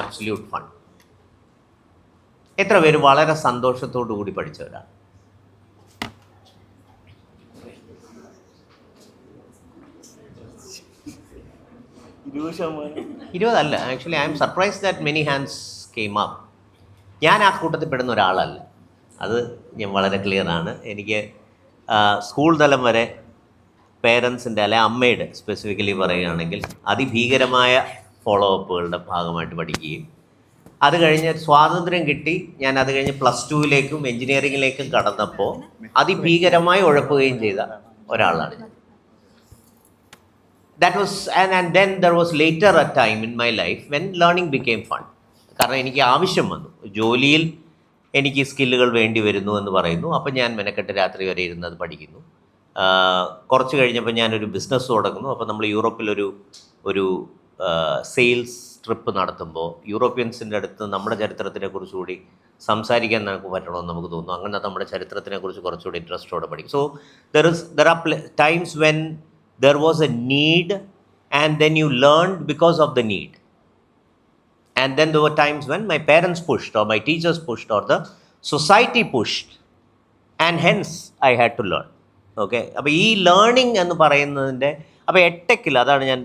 Absolute fun. എത്ര പേര് വളരെ സന്തോഷത്തോടു കൂടി പഠിച്ചവരാണ്? ഇരുപതല്ല. Actually I am surprise that many hands came up. ഞാൻ ആ കൂട്ടത്തിൽ പെടുന്ന ഒരാളല്ല, അത് ഞാൻ വളരെ ക്ലിയറാണ്. എനിക്ക് സ്കൂൾ തലം വരെ പേരൻസിൻ്റെ അല്ലെ അമ്മയുടെ സ്പെസിഫിക്കലി പറയുകയാണെങ്കിൽ അതിഭീകരമായ ഫോളോ അപ്പുകളുടെ ഭാഗമായിട്ട് പഠിക്കുകയും അത് കഴിഞ്ഞ് സ്വാതന്ത്ര്യം കിട്ടി ഞാൻ അത് കഴിഞ്ഞ് +2 എഞ്ചിനീയറിങ്ങിലേക്കും കടന്നപ്പോൾ അതിഭീകരമായി ഉഴപ്പുകയും ചെയ്ത ഒരാളാണ് ഞാൻ. That was and then there was later A time in my life when learning became fun. കാരണം എനിക്ക് ആവശ്യം വന്നു, ജോലിയിൽ എനിക്ക് സ്കില്ലുകൾ വേണ്ടി വരുന്നു എന്ന് പറയുന്നു. അപ്പം ഞാൻ മെനക്കെട്ട് രാത്രി വരെ ഇരുന്നത് പഠിക്കുന്നു. കുറച്ച് കഴിഞ്ഞപ്പോൾ ഞാനൊരു ബിസിനസ് തുടങ്ങുന്നു. അപ്പോൾ നമ്മൾ യൂറോപ്പിലൊരു സെയിൽസ് ട്രിപ്പ് നടത്തുമ്പോൾ യൂറോപ്യൻസിൻ്റെ അടുത്ത് നമ്മുടെ ചരിത്രത്തിനെക്കുറിച്ച് കൂടി സംസാരിക്കാൻ നമുക്ക് പറ്റണമെന്ന് നമുക്ക് തോന്നുന്നു. അങ്ങനെ നമ്മുടെ ചരിത്രത്തിനെക്കുറിച്ച് കുറച്ചുകൂടി ഇൻട്രസ്റ്റോടെ പഠിക്കും. So there are times when there was A need and then you learned because of the need. And then there were times when my parents pushed or my teachers pushed or the society pushed and hence I had to learn. Okay, അപ്പോൾ ഈ learning എന്ന് പറയുന്നതിൻ്റെ അപ്പോൾ എഡ്ടെക്കിൽ അതാണ് ഞാൻ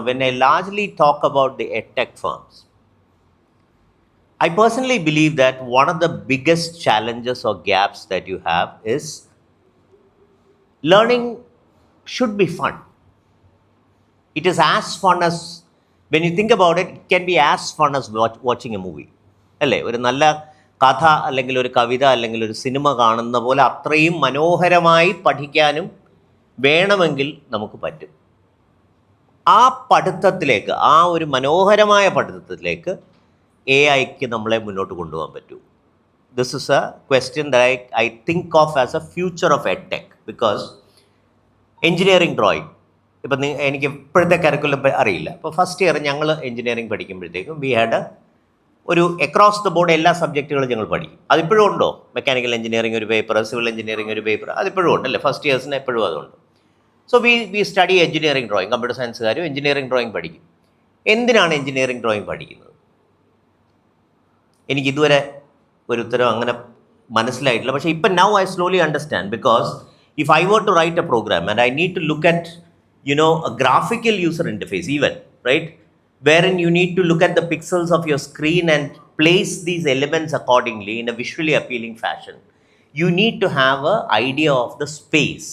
when I largely talk about the edtech firms, I personally believe that one of the biggest challenges or gaps that you have is learning should be fun. It is as fun as, when you think about it, it can be as fun as watching a movie. അല്ലേ? ഒരു നല്ല കഥ അല്ലെങ്കിൽ ഒരു കവിത അല്ലെങ്കിൽ ഒരു cinema കാണുന്ന പോലെ അത്രയും മനോഹരമായി പഠിക്കാനും വേണമെങ്കിൽ നമുക്ക് പറ്റും. ആ പഠിത്തത്തിലേക്ക്, ആ ഒരു മനോഹരമായ പഠിത്തത്തിലേക്ക് AI-ക്ക് നമ്മളെ മുന്നോട്ട് കൊണ്ടുപോകാൻ പറ്റൂ. This is a question that I think of as a future of edtech. Because engineering drawing ഇപ്പം എനിക്ക് ഇപ്പോഴത്തെ കരിക്കുലം അറിയില്ല. ഇപ്പോൾ ഫസ്റ്റ് ഇയർ ഞങ്ങൾ എഞ്ചിനീയറിംഗ് പഠിക്കുമ്പോഴത്തേക്കും വി ഹാഡ് ഒരു അക്രോസ് ദ ബോർഡ് എല്ലാ സബ്ജക്റ്റുകളും ഞങ്ങൾ പഠിക്കും. അതിപ്പോഴും ഉണ്ടോ? മെക്കാനിക്കൽ എഞ്ചിനീയറിംഗ് ഒരു പേപ്പർ, സിവിൽ എഞ്ചിനീയറിംഗ് ഒരു പേപ്പർ, അതിപ്പോഴും ഉണ്ടല്ലേ? ഫസ്റ്റ് ഇയേഴ്സിന് എപ്പോഴും അതുണ്ട്. So we study engineering drawing. Computer സയൻസുകാരും എഞ്ചിനീയറിംഗ് ഡ്രോയിങ് പഠിക്കും. എന്തിനാണ് എഞ്ചിനീയറിംഗ് ഡ്രോയിങ് പഠിക്കുന്നത്? എനിക്കിതുവരെ ഒരു ഉത്തരം അങ്ങനെ മനസ്സിലായിട്ടില്ല. പക്ഷേ ഇപ്പം now I slowly understand. Because if I were to write a program and I need to look at a graphical user interface even, right, wherein you need to look at the pixels of your screen and place these elements accordingly in a visually appealing fashion. You need to have an idea of the space.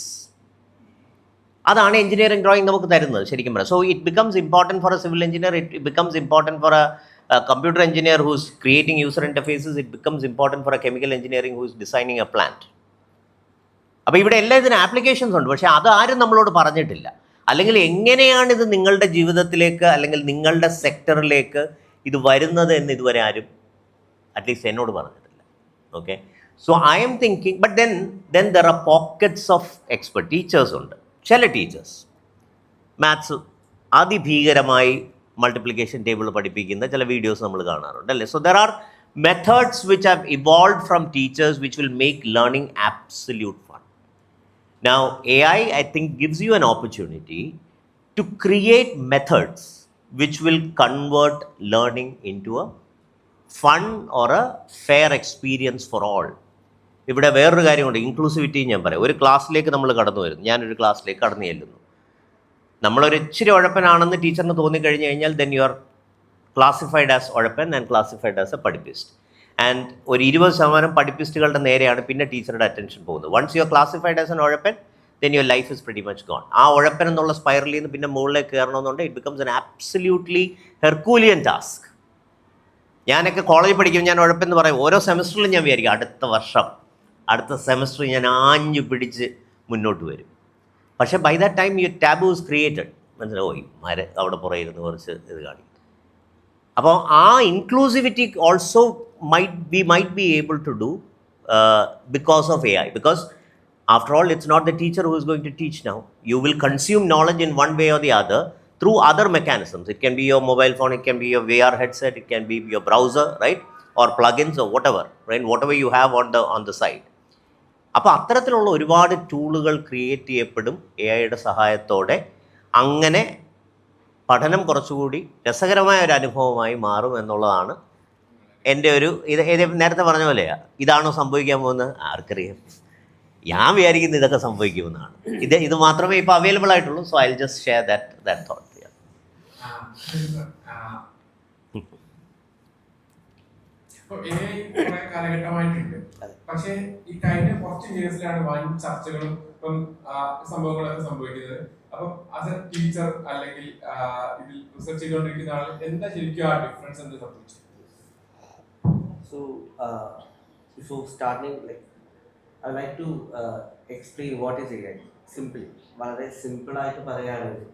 അതാണ് engineering drawing നമുക്ക് തരുന്നത് ശരിക്കും പറയാം. So it becomes important for a civil engineer, it becomes important for a computer engineer who's creating user interfaces, it becomes important for a chemical engineering who's designing a plant. അപ്പോൾ ഇവിടെ എല്ലാ ഇതിന് applications ഉണ്ട്, പക്ഷേ അത് ആരും നമ്മളോട് പറഞ്ഞിട്ടില്ല. അല്ലെങ്കിൽ എങ്ങനെയാണ് ഇത് നിങ്ങളുടെ ജീവിതത്തിലേക്ക് അല്ലെങ്കിൽ നിങ്ങളുടെ സെക്ടറിലേക്ക് ഇത് വരുന്നത് എന്ന് ഇതുവരെ ആരും അറ്റ്ലീസ്റ്റ് എന്നോട് പറഞ്ഞിട്ടില്ല. Okay, so I M thinking, but then there are pockets of expert. Teachers ഉണ്ട്, ചില ടീച്ചേഴ്സ് മാത്സ് അതിഭീകരമായി മൾട്ടിപ്ലിക്കേഷൻ ടേബിൾ പഠിപ്പിക്കുന്ന ചില വീഡിയോസ് നമ്മൾ കാണാറുണ്ട് അല്ലേ? So there are methods which have evolved from teachers which will make learning absolute fun. Now, AI, I think, gives you an opportunity to create methods which will convert learning into a fun or a fair experience for all. ഇവിടെ വേറൊരു കാര്യമുണ്ട്, inclusivity. ഞാൻ പറയാം, ഒരു ക്ലാസ്സിലേക്ക് നമ്മൾ കടന്നു വരുന്നു, ഞാനൊരു ക്ലാസ്സിലേക്ക് കടന്നു ചെല്ലുന്നു. നമ്മളൊരു ഇച്ചിരി ഉഴപ്പനാണെന്ന് ടീച്ചറിന് തോന്നിക്കഴിഞ്ഞ് കഴിഞ്ഞാൽ then you are classified as ഉഴപ്പൻ and classified as a പഠിപ്പിസ്റ്റ്. ആൻഡ് ഒരു 20% പഠിപ്പിസ്റ്റുകളുടെ നേരെയാണ് പിന്നെ ടീച്ചറുടെ അറ്റൻഷൻ പോകുന്നത്. Once you are classified as an ഉഴപ്പൻ, then your life is pretty much gone. ആ ഉഴപ്പൻ എന്നുള്ള സ്പൈറലിൽ നിന്ന് പിന്നെ മുകളിലേക്ക് കയറണമെന്നുണ്ടെങ്കിൽ it becomes an absolutely herculean task. ഞാനൊക്കെ കോളേജിൽ പഠിക്കുമ്പോൾ ഞാൻ ഉഴപ്പെന്ന് പറയും, ഓരോ സെമസ്റ്ററിലും ഞാൻ വിചാരിക്കും അടുത്ത സെമസ്റ്റർ ഞാൻ ആഞ്ഞു പിടിച്ച് മുന്നോട്ട് വരും. പക്ഷേ by that time YouTube is created. മനസ്സിലായി, അവിടെ പുറയിരുന്ന് കുറച്ച് ഇത് കാണിക്കും. അപ്പോൾ ആ inclusivity also we might be able to do because of AI. Because after all, it's not the teacher who is going to teach now. You will consume knowledge in one way or the other through other mechanisms. It can be your mobile phone, it can be your VR headset, it can be your browser, right, or plugins or whatever, right, whatever you have on the side. അപ്പോൾ അത്തരത്തിലുള്ള ഒരുപാട് ടൂളുകൾ create ചെയ്യപ്പെടും AI യുടെ സഹായത്തോടെ. അങ്ങനെ പഠനം കുറച്ചുകൂടി രസകരമായ ഒരു അനുഭവമായി മാറും എന്നുള്ളതാണ് എൻ്റെ ഒരു ഇത് നേരത്തെ പറഞ്ഞ പോലെയാ. ഇതാണോ സംഭവിക്കാൻ പോകുന്നത് ആർക്കറിയാം. ഞാൻ വിചാരിക്കുന്നത് ഇതൊക്കെ സംഭവിക്കുമെന്നാണ്. ഇത് മാത്രമേ ഇപ്പോൾ അവൈലബിൾ ആയിട്ടുള്ളൂ. So I will just share that thought. കാലഘട്ടമായിട്ടുണ്ട്. പക്ഷേ ഈ കഴിഞ്ഞ കുറച്ച് ഇയേഴ്സിലാണ് വൻ ചർച്ചകളും ഇപ്പം സംഭവങ്ങളൊക്കെ സംഭവിക്കുന്നത്. അപ്പം ആസ് എ ടീച്ചർ അല്ലെങ്കിൽ ഇതിൽ റിസർച്ച് ചെയ്തുകൊണ്ടിരിക്കുന്ന ആൾ എന്താ ശരിക്കും ആ ഡിഫറൻസ് എന്താ സംഭവിച്ചത്? So, before starting, like, I like to explain what is AI. Simply, വളരെ സിമ്പിളായിട്ട് പറയുകയാണെങ്കിൽ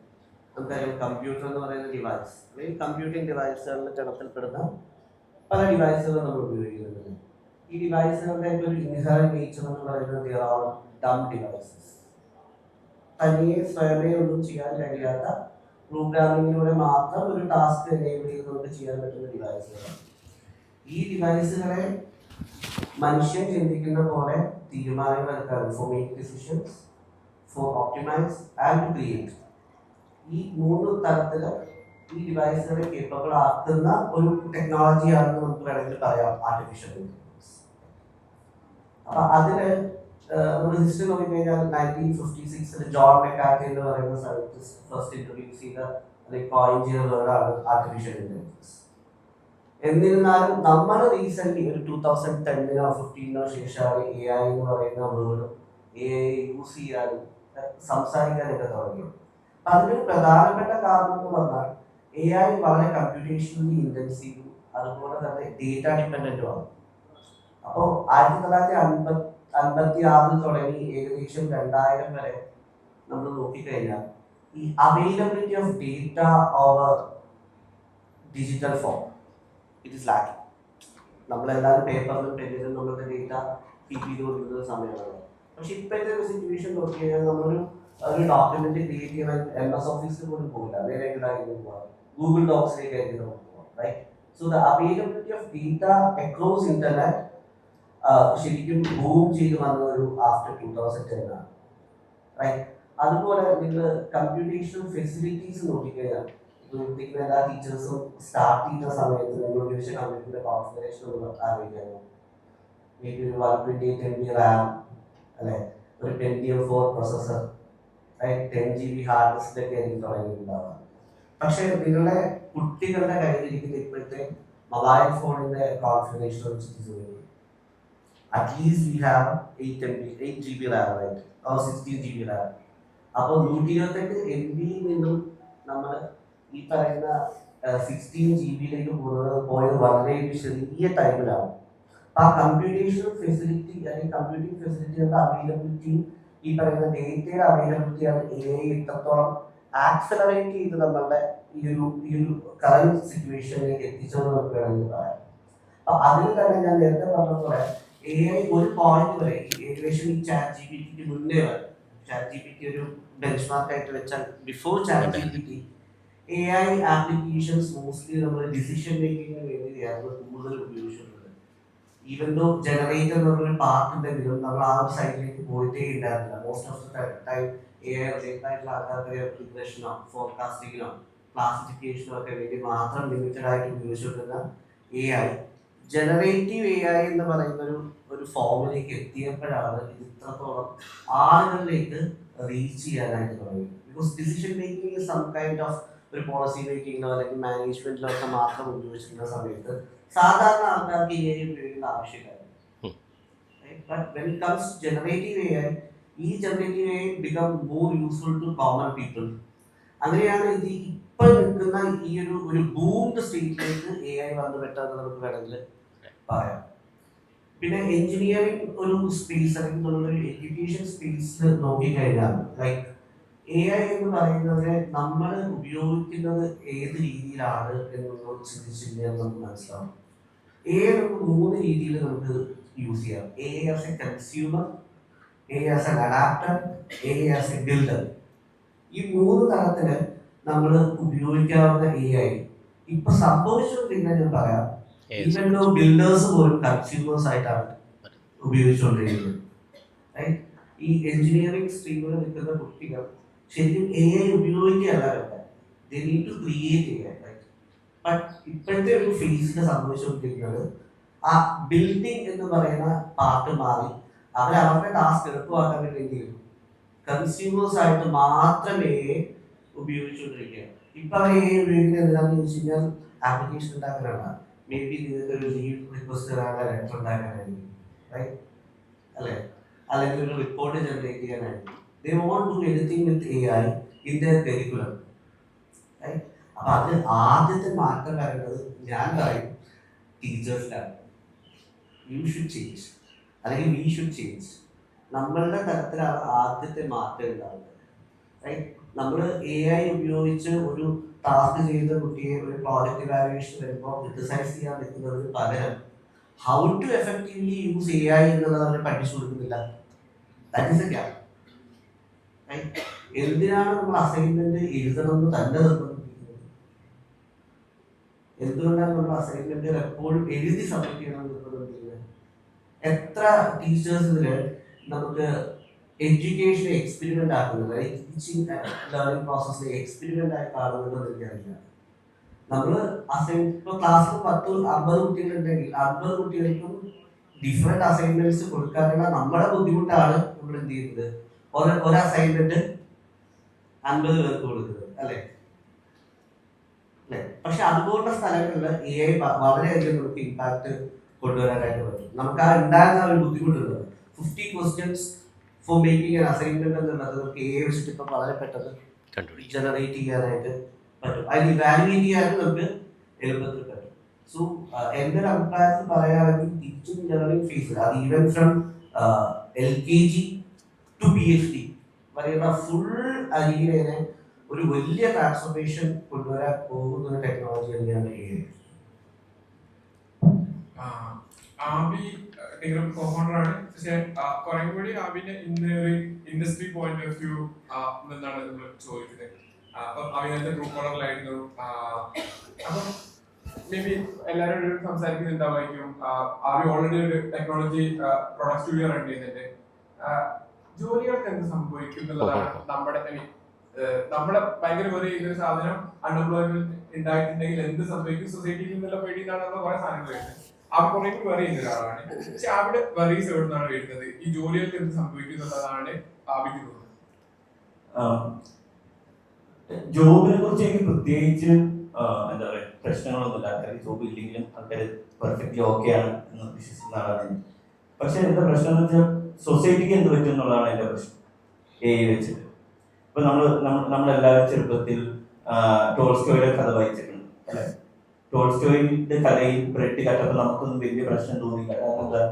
നമുക്കറിയാം കമ്പ്യൂട്ടർ എന്ന് പറയുന്ന ഡിവൈസ് അല്ലെങ്കിൽ കമ്പ്യൂട്ടിംഗ് ഡിവൈസുകളിൽ ഗണത്തിൽപ്പെടുന്ന പല ഡിവൈസുകൾ നമ്മൾ ഉപയോഗിക്കുന്നുണ്ട്. ഈ ഡിവൈസുകളുടെ ഒരു ഇൻഹറന്റ് നേച്ചർ എന്ന് പറയുന്നത് they are all dumb devices. തനിയെ സ്വയമേ ഒന്നും ചെയ്യാൻ കഴിയാത്ത പ്രോഗ്രാമിങ്ങിലൂടെ മാത്രം ഒരു ടാസ്ക് എനേബിൾ ചെയ്തുകൊണ്ട് ചെയ്യാൻ പറ്റുന്ന ഡിവൈസുകളാണ്. ഈ ഡിവൈസുകളെ മനുഷ്യൻ ചിന്തിക്കുന്ന പോലെ തീരുമാനങ്ങൾ എടുക്കാൻ for make decisions, for optimise and create, ഈ 3 തരത്തിൽ ഈ ഡിവൈസുകളെ കേപ്പബിൾ ആക്കുന്ന ഒരു ടെക്നോളജിയാണെന്ന് നമുക്ക് വേണമെങ്കിൽ പറയാം ആർട്ടിഫിഷ്യൽ ഇന്റലിജൻസ്. അപ്പൊ അതിന് നമ്മൾ ഹിസ്റ്ററി നോക്കിക്കഴിഞ്ഞാൽ 1956 ജോൺ മെക്കാർത്തി എന്ന് പറയുന്ന സയന്റിസ്റ്റ് ഫസ്റ്റ് ഇൻട്രൊഡ്യൂസ് ചെയ്ത അല്ലെങ്കിൽ കോയിൻ ചെയ്ത വേർഡാണ് ആർട്ടിഫിഷ്യൽ ഇന്റലിജൻസ്. എന്നിരുന്നാലും നമ്മൾ റീസെന്റ് ഒരു 2010 15 ശേഷമാണ് AI എന്ന് പറയുന്ന വേർഡ് AI യൂസ് ചെയ്യാനും സംസാരിക്കാനൊക്കെ തുടങ്ങി. അതിനൊരു പ്രധാനപ്പെട്ട കാരണം എന്ന് പറഞ്ഞാൽ AI വളരെ കമ്പ്യൂട്ടേഷണലി ഇന്റൻസീവും അതുപോലെ തന്നെ ഡേറ്റ ഡിപ്പെൻഡന്റുമാണ്. അപ്പോൾ 1956 തുടങ്ങി ഏകദേശം 2000 വരെ നമ്മൾ നോക്കിക്കഴിഞ്ഞാൽ ഈ availability of data over digital form it is lacking. നമ്മളെല്ലാവരും പേപ്പറിലും പെന്നിലും നമ്മളുടെ ഡേറ്റ കീപ്പ് ചെയ്തുകൊണ്ടിരുന്ന സമയമാണ്. പക്ഷെ ഇപ്പോഴത്തെ ഒരു സിറ്റുവേഷൻ നോക്കി കഴിഞ്ഞാൽ നമ്മളൊരു ഡോക്യുമെന്റ് ക്രിയേറ്റ് ചെയ്യാൻ MS ഓഫീസിൽ പോലും പോകില്ല, നേരിട്ടായിരിക്കും പോകാം, ഗൂഗിൾ ഡോക്സിലേക്കായിരിക്കും നമുക്ക് പോകാം, right? So the availability of data across internet ശരിക്കും ബൂം ചെയ്ത് വന്ന ഒരു ആഫ്റ്റർ 2010 ആണ്, റൈറ്റ്? അതുപോലെ നിങ്ങൾ കമ്പ്യൂട്ടേഷണൽ ഫെസിലിറ്റീസ് നോക്കിക്കഴിഞ്ഞാൽ എല്ലാ ടീച്ചേഴ്സും സ്റ്റാർട്ട് ചെയ്യുന്ന സമയത്ത് നിങ്ങൾ ഉപയോഗിച്ച കമ്പ്യൂട്ടറിന്റെ കോൺഫിഗറേഷൻ ഒന്ന് ആലോചിക്കാമോ? ഒരു 128 MB റാം അല്ലെ, ഒരു Pentium 4 processor, 10 GB hard disk ഒക്കെ ആയിരിക്കും തുടങ്ങിയിട്ടുണ്ടാവുക. പക്ഷെ നിങ്ങളുടെ കുട്ടികളുടെ കയ്യിലിരിക്കുന്ന ഇപ്പോഴത്തെ മൊബൈൽ ഫോണിന്റെ configuration at least we have 8 GB RAM, right, or 16 GB RAM. അപ്പോൾ 128 MB നിന്നും നമ്മൾ ഈ പറയുന്ന 16 GB പോയത് വളരെ ചെറിയ ടൈമിലാണ്. ആ കമ്പ്യൂട്ടേഷണൽ ഫെസിലിറ്റി അല്ലെങ്കിൽ കമ്പ്യൂട്ടിംഗ് ഫെസിലിറ്റിയുടെ അവൈലബിലിറ്റി, ഈ പറയുന്ന ഡേറ്റയുടെ അവൈലബിലിറ്റിയാണ് AI ഇത്രത്തോളം ആക്സലറേറ്റ് ചെയ്ത് നമ്മളുടെ ഈ ഒരു കറന്റ് സിറ്റുവേഷനിലേക്ക് എത്തിച്ചതെന്ന് നമുക്ക് വേണമെങ്കിൽ പറയാം. അപ്പൊ അതിൽ തന്നെ ഞാൻ നേരത്തെ പറഞ്ഞ പോലെ AI ഒരു പോയിന്റ് വരെ ഏകദേശം ഈ ChatGPT മുന്നേ വരെ, ChatGPT ഒരു ബെഞ്ച് മാർക്ക് ആയിട്ട് വെച്ചാൽ before ChatGPT AI applications mostly നമ്മൾ ഡിസിഷൻ മേക്കിങ്ങിന് വേണ്ടിയാണ് കൂടുതൽ ഉപയോഗിച്ചിട്ടുള്ളത്. ഈവൻ ദോ ജനറേറ്റർ എന്ന് പറഞ്ഞൊരു പാർട്ട് ഉണ്ടെങ്കിലും നമ്മൾ ആ ഒരു സൈഡിലേക്ക് പോയിട്ടേ ഉണ്ടായിരുന്നില്ല. Most of the time AI related ആയിട്ടുള്ള ആൾക്കാർക്ക് റിഗ്രഷനോ ഫോർകാസ്റ്റിങ്ങിനോ ക്ലാസിഫിക്കേഷനോ ഒക്കെ വേണ്ടി മാത്രം ലിമിറ്റഡ് ആയിട്ട് ഉപയോഗിച്ചുകൊണ്ടിരുന്ന AI ജനറേറ്റീവ് AI എന്ന് പറയുന്ന ഒരു ഫോമിലേക്ക് എത്തിയപ്പോഴാണ് ഇത് ഇത്രത്തോളം ആളുകളിലേക്ക് റീച്ച് ചെയ്യാനായിട്ട് തുടങ്ങിയത്. Because decision making some kind of ഒരു പോളിസി മേക്കിങ്ങിലോ അല്ലെങ്കിൽ മാനേജ്മെന്റിലോ ഒക്കെ മാത്രം ഉപയോഗിച്ചിരുന്ന സമയത്ത് സാധാരണ ആൾക്കാർക്ക് AI ഉപയോഗിക്കേണ്ട ആവശ്യമില്ല. But when it comes to generative AI, ഈ generative AI become more useful to common people. അങ്ങനെയാണ് ഇത് ഇപ്പോൾ നിൽക്കുന്ന ഈ ഒരു ബൂംഡ് സ്റ്റേറ്റിലേക്ക് AI വന്നു പെട്ടെന്ന് നമുക്ക് വേണമെങ്കിൽ പറയാം. പിന്നെ എഞ്ചിനീയറിംഗ് ഒരു സ്പേസ് അല്ലെങ്കിൽ നമ്മളൊരു എഡ്യൂക്കേഷൻ സ്പേസിൽ നോക്കിക്കഴിഞ്ഞാൽ ലൈക്ക് AI എന്ന് പറയുന്നത് നമ്മൾ ഉപയോഗിക്കുന്നത് ഏത് രീതിയിലാണ് എന്നൊന്നും ചിന്തിച്ചില്ല നമുക്ക് മനസ്സിലാവും. AI നമുക്ക് 3 രീതിയിൽ നമുക്ക് യൂസ് ചെയ്യാം. AI as A consumer, AI as an adapter, AI as A builder. ഈ 3 തരത്തില് നമ്മൾ ഉപയോഗിക്കാവുന്ന AI ഇപ്പൊ സംഭവിച്ചുകൊണ്ടിരിക്കുന്ന ഞാൻ പറയാം. ഈവൻ ദോ ബിൽഡേഴ്സ് പോലും കൺസ്യൂമേഴ്സ് ആയിട്ടാണ് ഉപയോഗിച്ചുകൊണ്ടിരിക്കുന്നത്. ഈ എഞ്ചിനീയറിംഗ് സ്ട്രീമിൽ നിൽക്കുന്ന കുട്ടികൾ ശരിക്കും AI ഉപയോഗിക്കുകയല്ല വേണ്ടത്, they need to create AI, right? But ഇപ്പോഴത്തെ ഒരു ഫേസിൽ സംഭവിച്ചുകൊണ്ടിരിക്കുന്നത് ആ ബിൽഡിംഗ് എന്ന് പറയുന്ന പാർട്ട് മാറി അവരുടെ ടാസ്ക് എളുപ്പമാക്കാൻ വേണ്ടി എന്ത് ചെയ്യും, കൺസ്യൂമേഴ്സ് ആയിട്ട് മാത്രമേ ഉപയോഗിച്ചുകൊണ്ടിരിക്കുക. ഇപ്പൊ അവർ AI ഉപയോഗിക്കുന്നത് എന്താണെന്ന് ചോദിച്ചു കഴിഞ്ഞാൽ ആപ്ലിക്കേഷൻ ഉണ്ടാക്കാനാണ്. മേ ബി നിങ്ങൾക്ക് ഒരു ലീവ് റിക്വസ്റ്റ് തരാനുള്ള ലെറ്റർ ഉണ്ടാക്കാനായിരിക്കും, റൈറ്റ് അല്ലേ, അല്ലെങ്കിൽ ഒരു റിപ്പോർട്ട് ജനറേറ്റ് ചെയ്യാനായിരിക്കും. They won't do anything with AI in their curriculum, right? അപ്പൊ അത് ആദ്യത്തെ മാറ്റം വരേണ്ടത് ഞാൻ പറയും ടീച്ചേഴ്സിലാണ്. യു ഷുഡ് ചേഞ്ച്, അല്ലെങ്കിൽ വി ഷുഡ് ചേഞ്ച്. നമ്മളുടെ തരത്തിലാണ് ആദ്യത്തെ മാറ്റം ഉണ്ടാവുന്നത്, റൈറ്റ്? നമ്മൾ AI ഉപയോഗിച്ച് ഒരു ടാസ്ക് ചെയ്ത കുട്ടിയെ ഒരു പ്രോജക്റ്റ് ഇവാലുവേഷൻ വരുമ്പോൾ ക്രിട്ടിസൈസ് ചെയ്യാൻ നിൽക്കുന്നതിന് പകരം how to effectively use AI എന്നുള്ളത് അവർ പഠിച്ചു കൊടുക്കുന്നില്ല. That is a gap, right? എന്തിനാണ് നമ്മൾ അസൈൻമെന്റ് എഴുതണം എന്ന് തന്നെ നിർബന്ധിക്കുന്നത്? എന്തുകൊണ്ടാണ് നമ്മൾ അസൈൻമെന്റ് എപ്പോഴും എഴുതി സബ്മിറ്റ് ചെയ്യണം എന്ന് നിർബന്ധിക്കുന്നത്? എത്ര ടീച്ചേഴ്സ് ഇതില് നമുക്ക് എഡ്യൂക്കേഷൻ എക്സ്പെരിമെന്റ് ആക്കുന്നത്, ടീച്ചിങ് ലേണിംഗ് പ്രോസസ്സിനെ എക്സ്പെരിമെന്റ് ആയി കാണുന്നുണ്ടെന്ന് എനിക്കറിയില്ല. നമ്മൾ ഇപ്പോൾ ക്ലാസ്സിൽ 50 കുട്ടികളുണ്ടെങ്കിൽ 50 കുട്ടികൾക്കും ഡിഫറെന്റ് അസൈൻമെന്റ്സ് കൊടുക്കാനുള്ള നമ്മുടെ ബുദ്ധിമുട്ടാണ് നമ്മൾ എന്ത് ചെയ്യുന്നത്, ഒരു അസൈൻമെന്റ് 50 പേർക്ക് കൊടുക്കുന്നത്, അല്ലേ? പക്ഷെ അതുപോലുള്ള സ്ഥലങ്ങളിൽ AI വളരെയധികം നമുക്ക് ഇമ്പാക്ട് കൊണ്ടുവരാനായിട്ട് പറ്റും. നമുക്ക് ആ ഉണ്ടാകുന്ന ഒരു ബുദ്ധിമുട്ടുണ്ട്. 50 questions for making an assignment എന്നുള്ളത് നമുക്ക് AI വെച്ചിട്ട് ഇപ്പം വളരെ പെട്ടെന്ന് ജനറേറ്റ് ചെയ്യാനായിട്ട് പറ്റും. അതിന് ഇവാലുവേറ്റ് ചെയ്യാനും നമുക്ക് എളുപ്പത്തിൽ പറ്റും. സോ എൻ്റെ ഒരു അഭിപ്രായത്തിൽ പറയുകയാണെങ്കിൽ ടീച്ചിങ് ലേണിംഗ് ഫേസിൽ അത് even from LKG to PhD വരെയുള്ള ഫുൾ അരീനയെ ഒരു വലിയ ട്രാൻസ്ഫോർമേഷൻ കൊണ്ടുവരാൻ പോകുന്ന ഒരു ടെക്നോളജി തന്നെയാണ് AI. ആബി കോഫൗണ്ടറാണ്, പക്ഷെ കുറെ കൂടി ആബിന്റെ ഇന്ന് ഒരു ഇൻഡസ്ട്രി പോയിന്റ് ഓഫ് വ്യൂ എന്നാണ് നമ്മൾ ചോദിക്കുന്നത്. അപ്പം അഭിനന്ദ ഗ്രൂപ്പ് ഓണറിലായിരുന്നു. അപ്പം മേ ബി എല്ലാവരും സംസാരിക്കുന്നുണ്ടാവായിരിക്കും. ആബി ഓൾറെഡി ഒരു ടെക്നോളജി പ്രൊഡക്റ്റ് സ്റ്റുഡിയോ റൺ ചെയ്യുന്നുണ്ട്. ജോലികൾക്ക് എന്ത് സംഭവിക്കും എന്നുള്ളതാണ് നമ്മുടെ ഭയങ്കര വെറി ചെയ്യുന്ന സാധനം. അൺഎംപ്ലോയ്മെന്റ് ഉണ്ടായിട്ടുണ്ടെങ്കിൽ എന്ത് സംഭവിക്കും സൊസൈറ്റിയിൽ നിന്നുള്ള പേടിയിലാണ് കുറെ സാധനങ്ങൾ വരുന്നത്. ആബി കുറെ വെറി ചെയ്യുന്ന ഒരാളാണ്. പക്ഷെ അവിടെ വെറീസ് എവിടെ നിന്നാണ് വരുന്നത്, ഈ ജോലികൾക്ക് എന്ത് സംഭവിക്കും എന്നുള്ളതാണ് ആബിക്ക് തോന്നുന്നത്. ജോബിനെ കുറിച്ച് എനിക്ക് പ്രത്യേകിച്ച് എന്താ പറയുക പ്രശ്നങ്ങളൊന്നുമില്ല. ആൾക്കാർ ജോബ് ഇല്ലെങ്കിലും ആൾക്കാർ പെർഫെക്റ്റ്ലി ഓക്കെ ആണ് എന്ന് വിശ്വസിക്കുന്ന ആളാണ്. പക്ഷെ എന്താ പ്രശ്നം എന്ന് വെച്ചാൽ സൊസൈറ്റിക്ക് എന്ത് പറ്റും എന്നുള്ളതാണ് എൻ്റെ പ്രശ്നം AI വെച്ചിട്ട്. ഇപ്പൊ നമ്മളെല്ലാവരും ചെറുപ്പത്തിൽ ടോൾസ്റ്റോയുടെ കഥ വായിച്ചിട്ടുണ്ട്, അല്ലെ? ടോൾസ്റ്റോയുടെ കഥയിൽ ബ്രെഡ് കട്ടപ്പോൾ നമുക്കൊന്നും വലിയ പ്രശ്നം തോന്നിയില്ല. കാരണം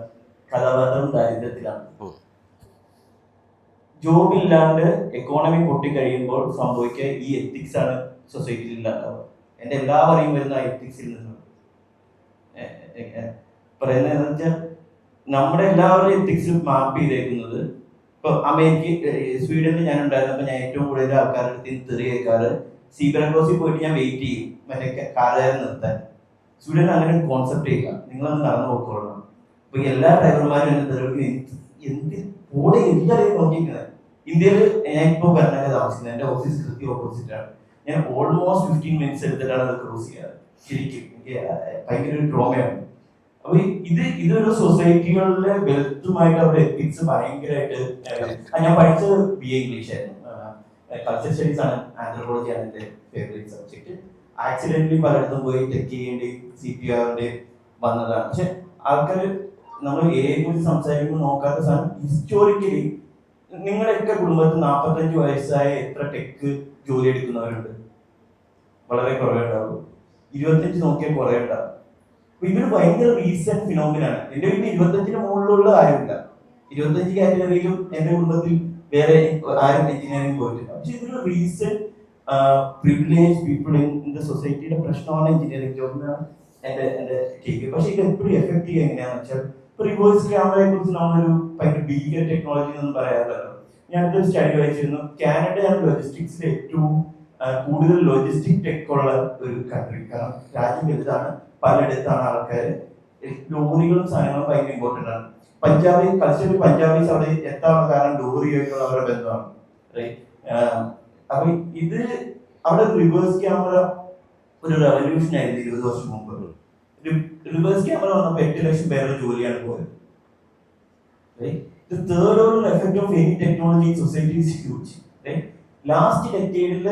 കഥാപാത്രം ദാരിദ്ര്യത്തിലാണ്. ജോബ് ഇല്ലാണ്ട് എക്കോണമി പൊട്ടിക്കഴിയുമ്പോൾ സംഭവിക്കുക ഈ എത്തിക്സ് ആണ് സൊസൈറ്റിയിൽ ഇല്ലാത്തത്. എൻ്റെ എല്ലാവരെയും വരുന്ന എത്തിക്സിൽ നിന്നും പറയുന്നത് വെച്ചാൽ നമ്മുടെ എല്ലാവരുടെയും എത്തിക്സ് മാപ്പ് ചെയ്തേക്കുന്നത്. ഇപ്പൊ സ്വീഡനിൽ ഞാൻ ഉണ്ടായിരുന്നപ്പോൾ ഞാൻ ഏറ്റവും കൂടുതൽ ആൾക്കാരുടെ അടുത്ത് തെറി കേൾക്കാറ് സീബ്ര ക്രോസിൽ പോയിട്ട് ഞാൻ വെയിറ്റ് ചെയ്യും മറ്റേ കാറുകാരൻ നിർത്താൻ. സ്വീഡനിൽ അങ്ങനെ ഒരു കോൺസെപ്റ്റ് ഇല്ല, നിങ്ങളൊന്ന് നടന്നു പോയിക്കോളണം. അപ്പൊ എല്ലാ ഡ്രൈവർമാരും എന്നെ തെറി എന്ത് കൂടെ എല്ലാവരെയും നോക്കിയിരിക്കുന്നത്. ഇന്ത്യയിൽ ഞാൻ ഇപ്പോൾ പറഞ്ഞാൽ താമസിക്കുന്നത്, എൻ്റെ ഓഫീസ് കൃത്യം ഓപ്പോസിറ്റ് ആണ്. ഞാൻ ഓൾമോസ്റ്റ് 15 മിനിറ്റ്സ് എടുത്തിട്ടാണ് അത് ക്രോസ് ചെയ്യാറ്. ശരിക്കും എനിക്ക് ഭയങ്കര ഒരു ട്രോമയാണ്. അപ്പൊ ഇതൊരു സൊസൈറ്റികളിലെ വെൽത്തുമായിട്ട് അവരുടെ എത്തിക്സ് ഭയങ്കരമായിട്ട്. ഞാൻ പഠിച്ചത് BA ഇംഗ്ലീഷ് ആയിരുന്നു. കൾച്ചർ സ്റ്റഡീസ് ആണ്, ആന്ത്രോപോളജി ആണ് എൻ്റെ ഫേവറേറ്റ് സബ്ജക്ട്. ആക്സിഡന്റലി പലയിടത്തും പോയി ടെക്ക് ചെയ്യേണ്ടി CPR വന്നതാണ്. പക്ഷെ ആൾക്കാർ നമ്മൾ AI കുറിച്ച് സംസാരിക്കുമ്പോൾ നോക്കാത്ത സാധനം ഹിസ്റ്റോറിക്കലി നിങ്ങളുടെയൊക്കെ കുടുംബത്തിൽ 45 വയസ്സായ എത്ര ടെക്ക് ജോലി എടുക്കുന്നവരുണ്ട്? വളരെ കുറേ ഉണ്ടാവും. 25 നോക്കിയാൽ കുറേ ഉണ്ടാവും. അപ്പൊ ഇതൊരു ഭയങ്കര റീസെന്റ് ഫിനോമിനാണ്. എന്റെ വീട്ടിൽ 25-ന് മുകളിലുള്ള ആരുമില്ല. 25 കാറ്റഗറിയിലും എന്റെ കുടുംബത്തിൽ വേറെ ആരും എഞ്ചിനീയറിംഗ് പോയിട്ടില്ല. പക്ഷെ ഇതൊരു recent privilege people in the സൊസൈറ്റിയുടെ പ്രശ്നമാണ് എഞ്ചിനീയറിംഗ് ജോബ് എന്നാണ് എന്റെ ടേക്ക്. പക്ഷെ ഇത് എപ്പോഴും എഫക്ട് ചെയ്യുക എങ്ങനെയാണെന്ന് വെച്ചാൽ ഇപ്പൊ റിവേഴ്സ് ക്യാമറയെ കുറിച്ച് നമ്മളൊരു ഭയങ്കര ഭീകര ടെക്നോളജി എന്നൊന്നും പറയാറില്ലല്ലോ. ഞാനൊരു സ്റ്റഡി വായിച്ചിരുന്നു. കാനഡയാണ് ലോജിസ്റ്റിക്സിൽ ഏറ്റവും കൂടുതൽ ലോജിസ്റ്റിക് ടെക് ഉള്ള ഒരു കൺട്രി. കാരണം രാജ്യം വലുതാണ്, പലയിടത്താണ് ആൾക്കാർ, ലോറികളും സാധനങ്ങളും ഭയങ്കര ഇമ്പോർട്ടൻ്റ് ആണ്. കൾച്ചറിൽ പഞ്ചാബീസ് അവിടെ എത്താനുള്ള കാരണം ലോറിയായിട്ടുള്ള അവരുടെ ബന്ധമാണ്. അപ്പൊ ഇത് അവിടെ റിവേഴ്സ് ക്യാമറ ഒരു റെവല്യൂഷൻ ആയിരുന്നു 20 വർഷം മുമ്പ്. റിവേഴ്സ് ക്യാമറ വന്നപ്പോൾ 8 ലക്ഷം പേരുടെ ജോലിയാണ് പോയത്. The third order effect of any technology in society is huge. Right? Last decade,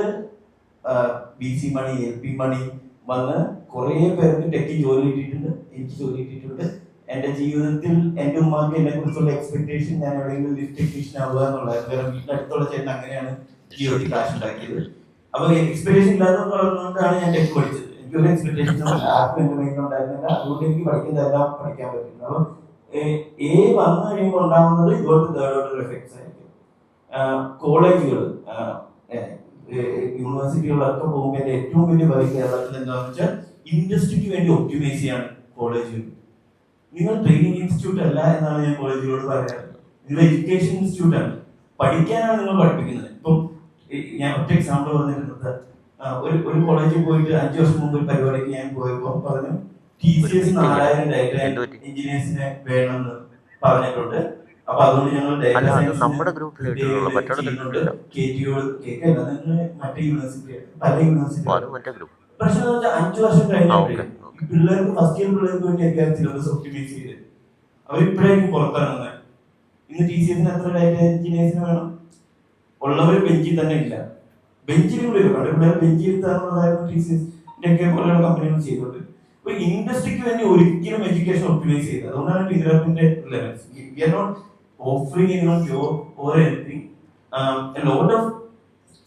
BC money, LP money വന്ന് കുറേ പേർക്ക് ടെക്കി ജോലി കിട്ടിയിട്ടുണ്ട്, എനിക്ക് ജോലി കിട്ടിയിട്ടുണ്ട്. എൻ്റെ ജീവിതത്തിൽ എൻ്റെ ഉമ്മാക്ക് എന്നെ കുറിച്ചുള്ള എക്സ്പെക്ടേഷൻ ഞാൻ എവിടെയെങ്കിലും ലിഫ്റ്റ് ടെക്നീഷ്യൻ ആവുക എന്നുള്ളത്. വേറെ വീട്ടിനടുത്തുള്ള ചേട്ടൻ അങ്ങനെയാണ് ജീവിതത്തിൽ കാശ് ഉണ്ടാക്കിയത്. അപ്പൊ എക്സ്പെക്ടേഷൻ ഇല്ലാത്തതുകൊണ്ടാണ് ഞാൻ ടെക് പഠിച്ചത്. എനിക്കൊരു എക്സ്പെക്ടേഷൻ ആർക്കും എൻ്റെ മൈൻഡിൽ ഉണ്ടായിരുന്നില്ല. അതുകൊണ്ട് എനിക്ക് പഠിക്കുന്നതെല്ലാം പഠിക്കാൻ പറ്റുന്നു. അപ്പം എ വന്നു കഴിയുമ്പോൾ ഉണ്ടാകുന്നത് ഇതുപോലത്തെ തേർഡ് ഓർഡർ എഫക്ട്സ് ആയിരിക്കും. കോളേജുകൾ, യൂണിവേഴ്സിറ്റികളൊക്കെ പോകുമ്പോൾ എൻ്റെ ഏറ്റവും വലിയ വഴി കേരളത്തിൽ എന്താണെന്ന് വെച്ചാൽ ഇൻഡസ്ട്രിക്ക് വേണ്ടി ഒപ്റ്റിമൈസ് ചെയ്യാണ് കോളേജുകൾ. നിങ്ങൾ ട്രെയിനിങ് ഇൻസ്റ്റിറ്റ്യൂട്ട് അല്ല എന്നാണ് ഞാൻ കോളേജുകളോട് പറയാറ്. നിങ്ങൾ എഡ്യൂക്കേഷൻ ഇൻസ്റ്റിറ്റ്യൂട്ട് ആണ്, പഠിക്കാനാണ് നിങ്ങൾ പഠിപ്പിക്കുന്നത്. ഇപ്പം ഞാൻ ഒറ്റ എക്സാമ്പിൾ പറഞ്ഞിരുന്നത്, ഒരു കോളേജിൽ പോയിട്ട് 5 വർഷം മുമ്പ് ഒരു പരിപാടിക്ക് ഞാൻ പോയപ്പോൾ പറഞ്ഞു TCS 4000 ഡാറ്റ എഞ്ചിനീയേഴ്സിനെ വേണമെന്ന് പറഞ്ഞിട്ടുണ്ട്. അപ്പൊ അതുകൊണ്ട് ഞങ്ങൾ നമ്മുടെ ഗ്രൂപ്പിൽ മറ്റേ യൂണിവേഴ്സിറ്റി പല യൂണിവേഴ്സിറ്റി പ്രശ്നം എന്ന് വെച്ചാൽ 5 വർഷം കഴിഞ്ഞിട്ട് പിള്ളേർക്ക് ഫസ്റ്റ് ഇയർ പിള്ളേർക്ക് വേണ്ടിയൊക്കെയാണ് സിലബസ് ഒപ്റ്റിമൈസ് ചെയ്ത് അവരിപ്പോഴായിരിക്കും പുറത്തിറങ്ങുന്നത്. ഇന്ന് TCS എത്ര ഡാറ്റ എഞ്ചിനീയേഴ്സിന് വേണം? ഉള്ളവർ ബെഞ്ചിൽ തന്നെ ഇല്ല, ബെഞ്ചിനുള്ളിൽ പണ്ട് പിള്ളേർ ബെഞ്ചിൽ ഇരുത്താനുള്ളതായിരുന്നു TCS പോലെയുള്ള കമ്പനികൾ ചെയ്തത്. അപ്പൊ ഇൻഡസ്ട്രിക്ക് വേണ്ടി ഒരിക്കലും എഡ്യൂക്കേഷൻ ഒപ്റ്റിമൈസ് ചെയ്തത്. അതുകൊണ്ടാണ് ടീച്ചറിന്റെ levels. We are not offering any job or anything. A lot of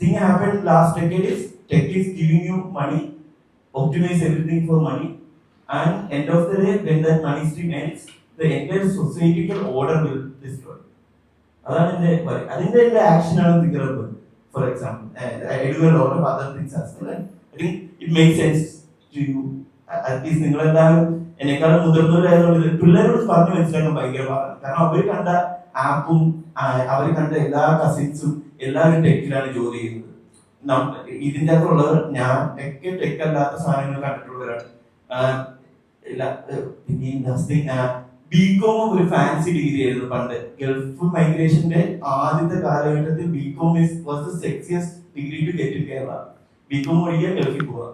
thing happened last decade is tech is giving you money, optimize everything for money, and end of the day when that money stream ends, the entire societal order will destroy. അതാണ് എന്റെ വരി. അതിന്റെ action ആണ് thinkable. For example, I do a lot of other things as well. I think it makes sense to you. At least നിങ്ങളെല്ലാവരും എന്നെക്കാളും മുതിർന്നവരായതുകൊണ്ട് പിള്ളേരോട് പറഞ്ഞു മനസ്സിലാക്കാൻ ഭയങ്കര പാടാണ്. കാരണം അവർ കണ്ട ആപ്പും അവർ കണ്ട എല്ലാ കസിൻസും എല്ലാവരും ടെക്കിലാണ് ജോലി ചെയ്യുന്നത്. ഇതിൻ്റെ അകത്തുള്ളവർ ഞാൻ ഒക്കെ ടെക് അല്ലാത്ത സാധനങ്ങൾ കണ്ടിട്ടുള്ളവരാണ്. ബികോം ഒരു ഫാൻസി ഡിഗ്രി ആയിരുന്നു പണ്ട്. ഗൾഫ് മൈഗ്രേഷന്റെ ആദ്യത്തെ കാലഘട്ടത്തിൽ BCom was the sexiest degree to get in Kerala. BCom പഠിക്കാൻ ഗൾഫിൽ പോവാ,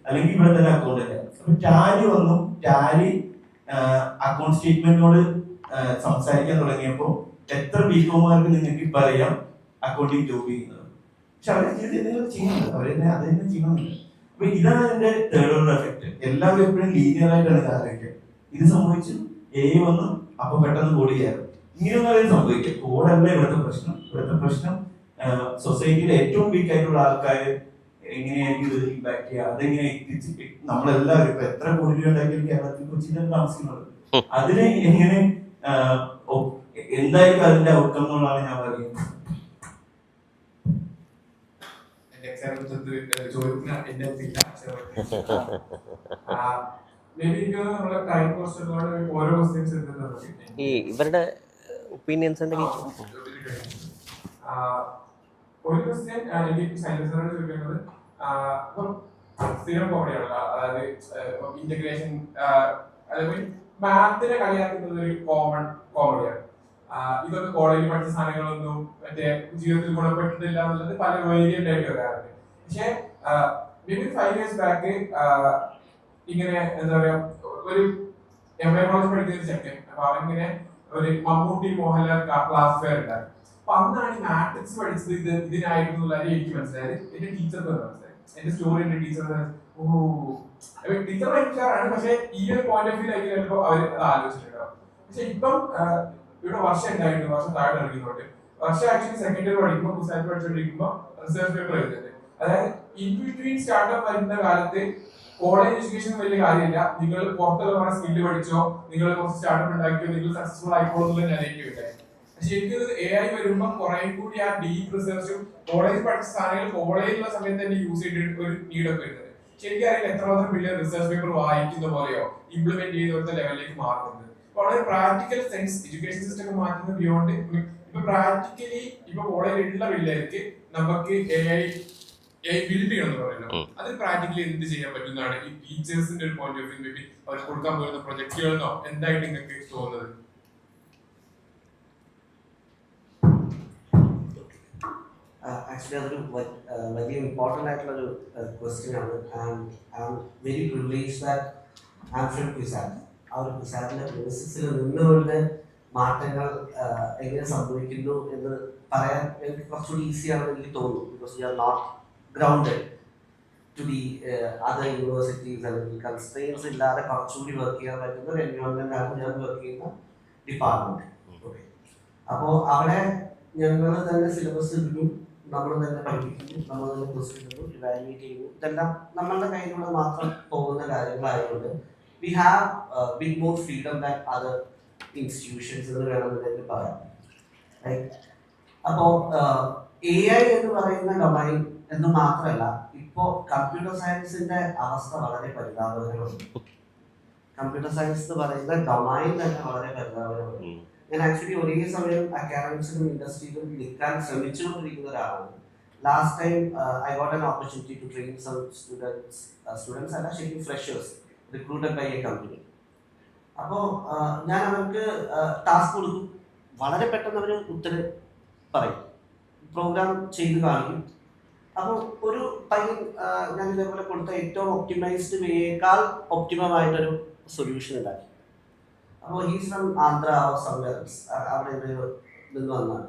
അല്ലെങ്കിൽ ഇവിടെ തന്നെ അക്കൗണ്ട് തന്നെ. അപ്പൊ ടാലി വന്നു. ടാലി അക്കൗണ്ട് സ്റ്റേറ്റ്മെന്റിനോട് സംസാരിക്കാൻ തുടങ്ങിയപ്പോൾ എത്ര ബികോമാർക്ക് നിങ്ങൾക്ക് ഇപ്പൊ അറിയാം അക്കൗണ്ടിങ് ജോബ് ചെയ്യുന്നത്. പക്ഷെ അവരെ ചെയ്ത് ചെയ്യുന്നുണ്ട്, അവരെന്നെ അത് തന്നെ ചെയ്യുന്നില്ല. അപ്പൊ ഇതാണ് അതിന്റെ തേർഡ് ഓർഡർ എഫക്ട്. എല്ലാവരും എപ്പോഴും ലീനിയർ ആയിട്ടാണ് ഇത് ആലോചിക്കുക. ഇത് സംഭവിച്ചു, വന്നു, അപ്പൊ പെട്ടെന്ന് കോഡ് ചെയ്യാറ്. ഇങ്ങനെയൊന്നും സംഭവിക്കുക. കോഡല്ല ഇവിടുത്തെ പ്രശ്നം. ഇവിടുത്തെ പ്രശ്നം സൊസൈറ്റിയിലെ ഏറ്റവും വീക്ക് ആയിട്ടുള്ള ആൾക്കാർ എങ്ങനെയായിരിക്കും ഇത് ഇമ്പാക്ട് ചെയ്യുക, അതെങ്ങനെ എത്തിച്ച് നമ്മളെല്ലാവരും ഇപ്പൊ എത്ര കോടി രൂപ ഉണ്ടാക്കിയാലും കേരളത്തിൽ കൊച്ചിയിലാണ് താമസിക്കുന്നത്. അതിനെ എങ്ങനെ എന്തായിരിക്കും അതിന്റെ ഔട്ട്കം എന്നുള്ളതാണ് ഞാൻ പറയുന്നത്. ഈ ഇവരുടെ ഒപ്പീനിയൻസ് എന്തെങ്കിലും ഒരു ക്വസ്റ്റ്യൻ എനിക്ക് ശൈലജനോട് ചോദിക്കുന്നത്, ഇപ്പം സ്ഥിരം കോമഡിയാണല്ലോ, അതായത് ഇന്റഗ്രേഷൻ അല്ലെങ്കിൽ മാത്തിനെ കളിയാക്കുന്നത് ഒരു കോമൺ കോമഡിയാണ്. ഇതൊക്കെ കോളേജിൽ പഠിച്ച സാധനങ്ങളൊന്നും മറ്റേ ജീവിതത്തിൽ ഗുണപ്പെട്ടിട്ടില്ല എന്നുള്ളത് പല വേരിയന്റ് ആയിട്ട് വരാറുണ്ട്. പക്ഷെ മേബി 5 years ബാക്ക് ഇങ്ങനെ എന്താ പറയാ, ഒരു MA കോളേജ് പഠിക്കുന്ന ഒരു ചെക്കൻ, അപ്പൊ അവനിങ്ങനെ ഒരു മമ്മൂട്ടി മോഹൻലാൽ ക്ലാസ് ഫെയർ ഉണ്ടായി. അപ്പൊ അന്നാണ് ഈ മാട്രിക്സ് പഠിച്ചത് ഇതിനായിരുന്നു എന്നുള്ളത് എനിക്ക് മനസ്സിലായത്. എന്റെ ടീച്ചർക്ക് മനസ്സിലായി. എന്റെ സ്റ്റോറി എന്റെ ടീച്ചർ ടീച്ചർ ഭയങ്കരമാണ്. പക്ഷെ ഈ ഒരു പോയിന്റ് ഓഫ് വ്യൂ ആയിട്ട് ചിലപ്പോ അവർ അത് ആലോചിച്ചിട്ടുണ്ടാവും. പക്ഷെ ഇപ്പം ഇവിടെ വർഷം ഉണ്ടായിരുന്നു, വർഷം താഴെ ഇറങ്ങുന്നുണ്ട്. വർഷം ആക്ച്വലി സെക്കൻഡ് ഇയർ പഠിക്കുമ്പോൾ പുസ്തകം പഠിച്ചുകൊണ്ടിരിക്കുമ്പോൾ റിസർച്ച് പേപ്പർ എഴുതുന്നുണ്ട്. അതായത് ഇൻ ബിറ്റ്വീൻ സ്റ്റാർട്ടപ്പ് വരുന്ന കാലത്ത് കോളേജ് എഡ്യൂക്കേഷൻ വലിയ കാര്യമില്ല, നിങ്ങൾ പുറത്തുള്ള കുറെ സ്കില്ല് പഠിച്ചോ, നിങ്ങൾ കുറച്ച് സ്റ്റാർട്ടപ്പ് ഉണ്ടാക്കിയോ, നിങ്ങൾ സക്സസ്ഫുൾ ആയിക്കോളൂ എന്നുള്ള നിലയ്ക്ക് ഉണ്ടായി. പക്ഷെ എനിക്ക് AI വരുമ്പോൾ കുറെ കൂടി ആ ഡീപ് റിസർച്ചും കോളേജ് പഠിച്ച സാധനങ്ങൾ കോളേജിലുള്ള സമയത്ത് തന്നെ യൂസ് ചെയ്തിട്ട് ഒരു നീഡൊക്കെ വരുന്നത്. ശരിക്കറിയില്ല എത്രമാത്രം വലിയ റിസർച്ച് പേപ്പർ വായിക്കുന്ന പോലെയോ ഇംപ്ലിമെന്റ് ചെയ്യുന്ന ലെവലിലേക്ക് മാറുന്നത്. വളരെ പ്രാക്ടിക്കൽ സെൻസ് എഡ്യൂക്കേഷൻ സിസ്റ്റം ഒക്കെ മാറ്റുന്ന ബിയോണ്ട് ഇപ്പൊ പ്രാക്ടിക്കലി ഇപ്പൊ കോളേജിലുള്ള പിള്ളേർക്ക് നമുക്ക് AI ബിൽഡ് ചെയ്യണം എന്ന് പറയുന്നത്. അത് പ്രാക്ടിക്കലി എന്ത് ചെയ്യാൻ പറ്റുന്നതാണ് ഈ ടീച്ചേഴ്സിന്റെ ഒരു point of view. Maybe അവർ കൊടുക്കാൻ പോകുന്ന പ്രൊജക്ടുകളെന്നോ എന്തായിട്ട് നിങ്ങൾക്ക് തോന്നുന്നത്? ആക്ച്വലി അതൊരു വലിയ ഇമ്പോർട്ടൻ്റ് ആയിട്ടുള്ളൊരു ക്വസ്റ്റ്യൻ ആണ്. And I am very privilege that I am from ക്വിസാറ്റ്. ആ ഒരു ക്വിസാറ്റിൻ്റെ പ്രിൻസിപ്സിൽ നിന്നുകൊണ്ട് മാറ്റങ്ങൾ എങ്ങനെ സംഭവിക്കുന്നു എന്ന് പറയാൻ എനിക്ക് കുറച്ചുകൂടി ഈസിയാണെന്ന് എനിക്ക് തോന്നുന്നു. Because you are not grounded to the other universities അല്ലെങ്കിൽ കൺസ്ട്രെയിൻസ് ഇല്ലാതെ കുറച്ചുകൂടി വർക്ക് ചെയ്യാൻ പറ്റുന്ന ഒരു എൻവയോൺമെൻ്റ് ആണ് ഞാൻ വർക്ക് ചെയ്യുന്ന ഡിപ്പാർട്ട്മെൻറ്റ്. ഓക്കെ, അപ്പോൾ അവിടെ ഞങ്ങൾ തന്നെ സിലബസ് ഇടുന്നു, നമ്മൾ തന്നെ പഠിപ്പിക്കുന്നു, നമ്മൾ തന്നെ ക്വസ്റ്റ്യൻ ഇടുന്നു, ഇവാലുവേറ്റ് ചെയ്യുന്നു. ഇതെല്ലാം നമ്മളുടെ കയ്യിലൂടെ മാത്രം പോകുന്ന കാര്യങ്ങളായതുകൊണ്ട് we have big more freedom that other institutions എന്ന് വേണമെന്നുണ്ടെങ്കിൽ പറയാം. റൈറ്റ്. അപ്പോൾ AI എന്ന് പറയുന്ന ഡൊമൈൻ എന്ന് മാത്രമല്ല, ഇപ്പോൾ കമ്പ്യൂട്ടർ സയൻസിന്റെ അവസ്ഥ വളരെ പരിതാപകരമാണ്. കമ്പ്യൂട്ടർ സയൻസ് എന്ന് പറയുന്ന ഡൊമൈൻ തന്നെ വളരെ പരിതാപകരമാണ്. ഞാൻ ആക്ച്വലി ഒരേ സമയം അക്കാഡമിക്സിലും ഇൻഡസ്ട്രിയിലും നിൽക്കാൻ ശ്രമിച്ചുകൊണ്ടിരിക്കുന്ന ഒരാളാണ്. Last time I got an opportunity to train some students അല്ല, ശരിക്കും freshers recruited by a company. അപ്പോൾ ഞാൻ അവർക്ക് ടാസ്ക് കൊടുക്കും, വളരെ പെട്ടെന്ന് അവർ ഉത്തരം പറയും, പ്രോഗ്രാം ചെയ്ത് കാണിക്കും. അപ്പോൾ ഒരു പയ്യൻ ഞാൻ ഇതേപോലെ കൊടുത്ത ഏറ്റവും ഒപ്റ്റിമൈസ്ഡ് വേയേക്കാൾ ഒപ്റ്റിമമായിട്ടൊരു സൊല്യൂഷൻ ഉണ്ടാക്കി. അപ്പോൾ he's from Andhra or somewhere else, അവിടെ നിന്ന് വന്നാണ്.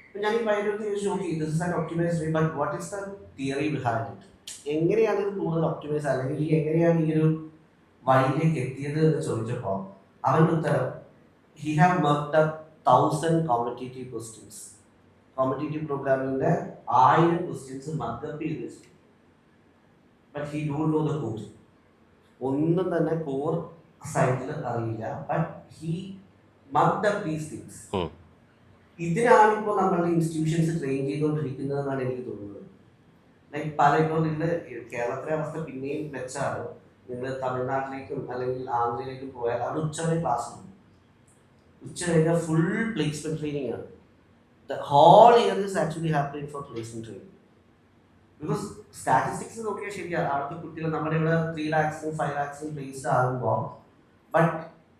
അപ്പോൾ ഞാൻ ഈ പയ്യനോട് ചോദിച്ചു, okay this is an optimised way, but what is the theory behind it? എങ്ങനെയാണ് ഇത് കൂടുതൽ ഒപ്റ്റിമൈസ്, അല്ലെങ്കിൽ എങ്ങനെയാണ് ഈ ഒരു വഴിയിലേക്ക് എത്തിയത് എന്ന് ചോദിച്ചപ്പോൾ അവൻ്റെ ഉത്തരം, he have worked up 1000 competitive questions. Competitive പ്രോഗ്രാമിങ്ങിൻ്റെ 1000 ക്വസ്റ്റ്യൻസ് മർക്കപ്പ് ചെയ്ത് വെച്ചു. But he don't know the code. ഒന്നും തന്നെ കോർ സൈഡിൽ അറിയില്ല. But he mugged up these things. ഇതിനാണ് ഇപ്പോൾ നമ്മളുടെ ഇൻസ്റ്റിറ്റ്യൂഷൻസ് ട്രെയിൻ ചെയ്തുകൊണ്ടിരിക്കുന്നതെന്നാണ് എനിക്ക് തോന്നുന്നത്. ലൈക്ക് പല ഇപ്പോൾ നിങ്ങൾ കേരളത്തിലെ അവസ്ഥ പിന്നെയും മെച്ചമാണ്. നിങ്ങൾ തമിഴ്നാട്ടിലേക്കും അല്ലെങ്കിൽ ആന്ധ്രയിലേക്കും പോയാൽ അവിടെ ഉച്ചവരെ ക്ലാസ് ഉണ്ട്. ഉച്ച കഴിഞ്ഞാൽ ഫുൾ പ്ലേസ്മെന്റ് ട്രെയിനിങ് ആണ്. The whole year is actually happening for placement training. Because statistics നോക്കിയാൽ ശരിയാണ്, അവിടുത്തെ കുട്ടികൾ നമ്മുടെ ഇവിടെ 3 lakhs 5 lakhs പ്ലേസ്ഡ് ആകുമ്പോൾ, ബട്ട്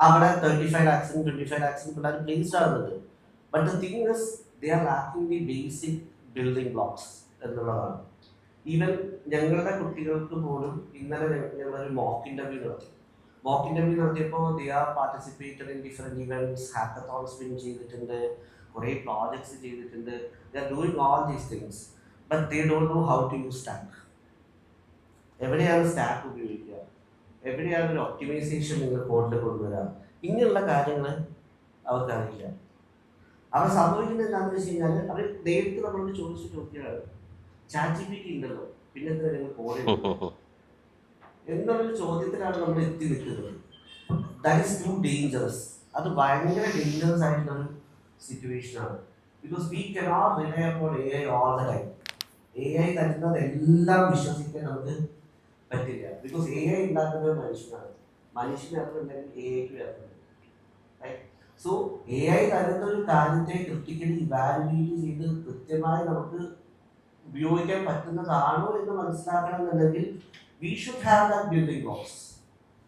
അവിടെ 35 lakhs 25 lakhs പിള്ളേർ പ്ലേസ്ഡ് ആകുന്നുണ്ട്. But the thing is they are lacking the basic building blocks എന്നുള്ളതാണ്. ഈവൻ ഞങ്ങളുടെ കുട്ടികൾക്ക് പോലും ഇന്നലെ ഞങ്ങളൊരു മോക്ക് ഇൻ്റർവ്യൂ നടത്തി. മോക്ക് ഇൻ്റർവ്യൂ നടത്തിയപ്പോൾ they are participated in different events, hackathons win ചെയ്തിട്ടുണ്ട്, കുറേ പ്രോജക്ട്സ് ചെയ്തിട്ടുണ്ട്. They are doing all these things, but they don't know how to use stack. എവിടെയാണ് സ്റ്റാക്ക് ഉപയോഗിക്കുക, എവിടെയാണ് ഒരു ഒപ്റ്റിമൈസേഷൻ നിങ്ങൾ കോഡിൽ കൊണ്ടുവരാം, ഇങ്ങനെയുള്ള കാര്യങ്ങൾ അവർക്കറിയില്ല. അവർ സംഭവിക്കുന്നത് എന്താണെന്ന് വെച്ച് കഴിഞ്ഞാൽ, അവർ നേരിട്ട് നമ്മളോട് ചോദിച്ചു ചോദിക്കുകയാണ്, ChatGPT ഉണ്ടല്ലോ, പിന്നെ എന്താ നിങ്ങൾ കോഡ് എന്നുള്ളൊരു ചോദ്യത്തിലാണ് നമ്മൾ എത്തി നിൽക്കുന്നത്. That is too dangerous. അത് ഭയങ്കര ഡേഞ്ചറസ് ആയിട്ടുള്ളൊരു സിറ്റുവേഷനാണ്. Because we cannot rely upon AI all the time. AI തരുന്നത് എല്ലാം വിശ്വസിക്കാൻ നമുക്ക് പറ്റില്ല. ബിക്കോസ് AI ഉണ്ടാക്കുന്നത് മനുഷ്യനാണ്. മനുഷ്യനകത്തുണ്ടെങ്കിൽ AIക്ക് വരുന്നുണ്ട്. സോ AI തരുന്ന ഒരു കാര്യത്തെ ക്രിട്ടിക്കലി ഇവാലുവേറ്റ് ചെയ്ത് കൃത്യമായി നമുക്ക് ഉപയോഗിക്കാൻ പറ്റുന്നതാണോ എന്ന് മനസ്സിലാക്കണമെന്നുണ്ടെങ്കിൽ we should have that building blocks.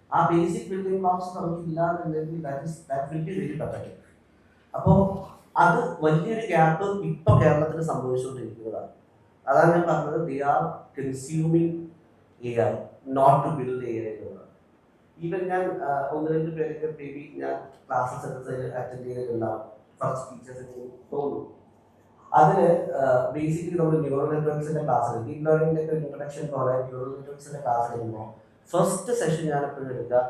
ആ ബേസിക് ബിൽഡിംഗ് ബ്ലോക്സ് നമുക്ക് ഇല്ലാന്നുണ്ടെങ്കിൽ that will be very pathetic. അപ്പോൾ അത് വലിയൊരു ഗ്യാപ്പ് ഇപ്പോൾ കേരളത്തിൽ സംഭവിച്ചുകൊണ്ടിരിക്കുന്നതാണ്. അതാണ് ഞാൻ പറഞ്ഞത്, they are consuming AI, not to build AI എന്നുള്ളതാണ്. ഈവൻ ഞാൻ 1-2 പേരൊക്കെ മേ ബി ഞാൻ ക്ലാസ്സസ് അറ്റൻഡ് ചെയ്തിട്ടുണ്ടാവും, ഫസ്റ്റ് ടീച്ചേഴ്സ് തോന്നുന്നു. അതിൽ ബേസിക്കലി നമ്മൾ ന്യൂറൽ നെറ്റ്വർക്സിൻ്റെ ക്ലാസ് എടുക്കും. ഡീപ് ലേണിംഗിൻ്റെ ഒക്കെ ഇൻട്രൊഡക്ഷൻ പോലെ ന്യൂറൽ നെറ്റ്വർക്സിൻ്റെ ക്ലാസ് എടുക്കുമ്പോൾ ഫസ്റ്റ് സെഷൻ ഞാൻ എപ്പോഴും എടുക്കുക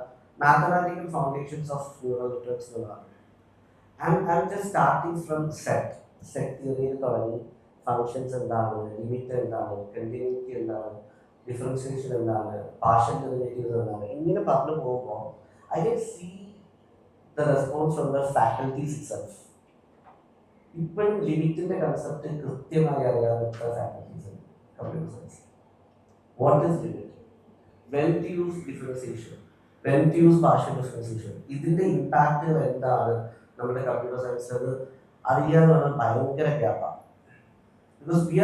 mathematical foundations of neural networks എന്നുള്ളതാണ്. I'm just starting from set തിയറിയിൽ തുടങ്ങി ഫങ്ഷൻസ് എന്താണ്, ലിമിറ്റ് എന്താണ്, കണ്ടിന്യൂറ്റി എന്താണ്, ഡിഫറൻഷിയേഷൻ എന്താണ്, പാർഷ്യൽ ഡെറിവേറ്റീവ്സ് എന്താണ്, ഇങ്ങനെ പറഞ്ഞു പോകുമ്പോൾ I can see the response from the faculties itself. ഇപ്പോഴും ലിമിറ്റിൻ്റെ കൺസെപ്റ്റ് കൃത്യമായി അറിയാവുന്ന എത്ര ഫാക്കൽറ്റീസ് ഉണ്ട് computer science. What is limit, when to use differentiation, when to use partial differentiation, ഇതിൻ്റെ ഇമ്പാക്റ്റുകൾ എന്താണ് നമ്മുടെ കമ്പ്യൂട്ടർ സയൻസ് അത് അറിയാന്ന് പറഞ്ഞാൽ ഭയങ്കര ഗ്യാപ്പാണ്. Because we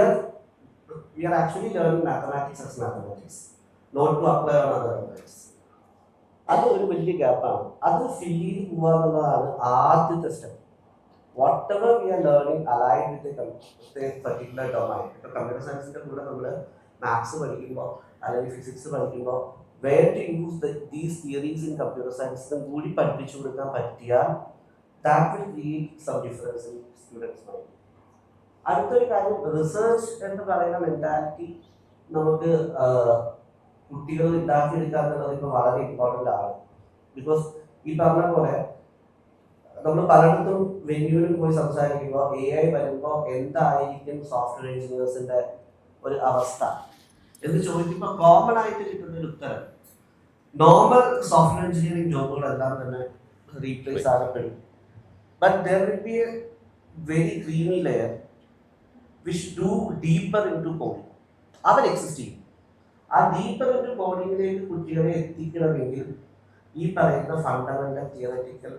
are actually learning mathematics as mathematics, not to apply on other subjects. അത് ഒരു വലിയ ഗ്യാപ്പാണ്. അത് ഫില്ല് ചെയ്ത് പോകുക എന്നുള്ളതാണ് ആദ്യത്തെ step. whatever we are learning aligned with a particular domain. ഇപ്പോൾ കമ്പ്യൂട്ടർ സയൻസിന്റെ കൂടെ നമ്മൾ മാത്സ് പഠിക്കുമ്പോൾ അല്ലെങ്കിൽ ഫിസിക്സ് പഠിക്കുമ്പോൾ where to use these theories in computer science കൂടി പഠിപ്പിച്ചു കൊടുക്കാൻ പറ്റിയാൽ that will create some difference in students' mind. അടുത്തൊരു കാര്യം, റിസർച്ച് എന്ന് പറയുന്ന മെന്റാലിറ്റി നമുക്ക് കുട്ടികൾ ഉണ്ടാക്കിയെടുക്കുക എന്നുള്ളത് ഇപ്പോൾ വളരെ ഇമ്പോർട്ടൻ്റ് ആണ്. ബിക്കോസ് ഈ പറഞ്ഞ പോലെ നമ്മൾ പലയിടത്തും വെന്യൂവിൽ പോയി സംസാരിക്കുമ്പോൾ AI വരുമ്പോൾ എന്തായിരിക്കും സോഫ്റ്റ്വെയർ എഞ്ചിനീയേഴ്സിന്റെ ഒരു അവസ്ഥ എന്ന് ചോദിക്കുമ്പോൾ കോമൺ ആയിട്ട് കിട്ടുന്ന ഒരു ഉത്തരം നോർമൽ സോഫ്റ്റ്വെയർ എഞ്ചിനീയറിംഗ് ജോബുകളെല്ലാം തന്നെ റീപ്ലേസ് ആകപ്പെടും. But there will be a very creamy layer which do deeper into coding. അവർ എക്സിസ്റ്റ് ചെയ്യും. ആ ഡീപ്പർ ഇൻ ടു കോഡിങ്ങിലേക്ക് കുട്ടികളെ എത്തിക്കണമെങ്കിൽ ഈ പറയുന്ന ഫണ്ടമെന്റൽ തിയററ്റിക്കൽ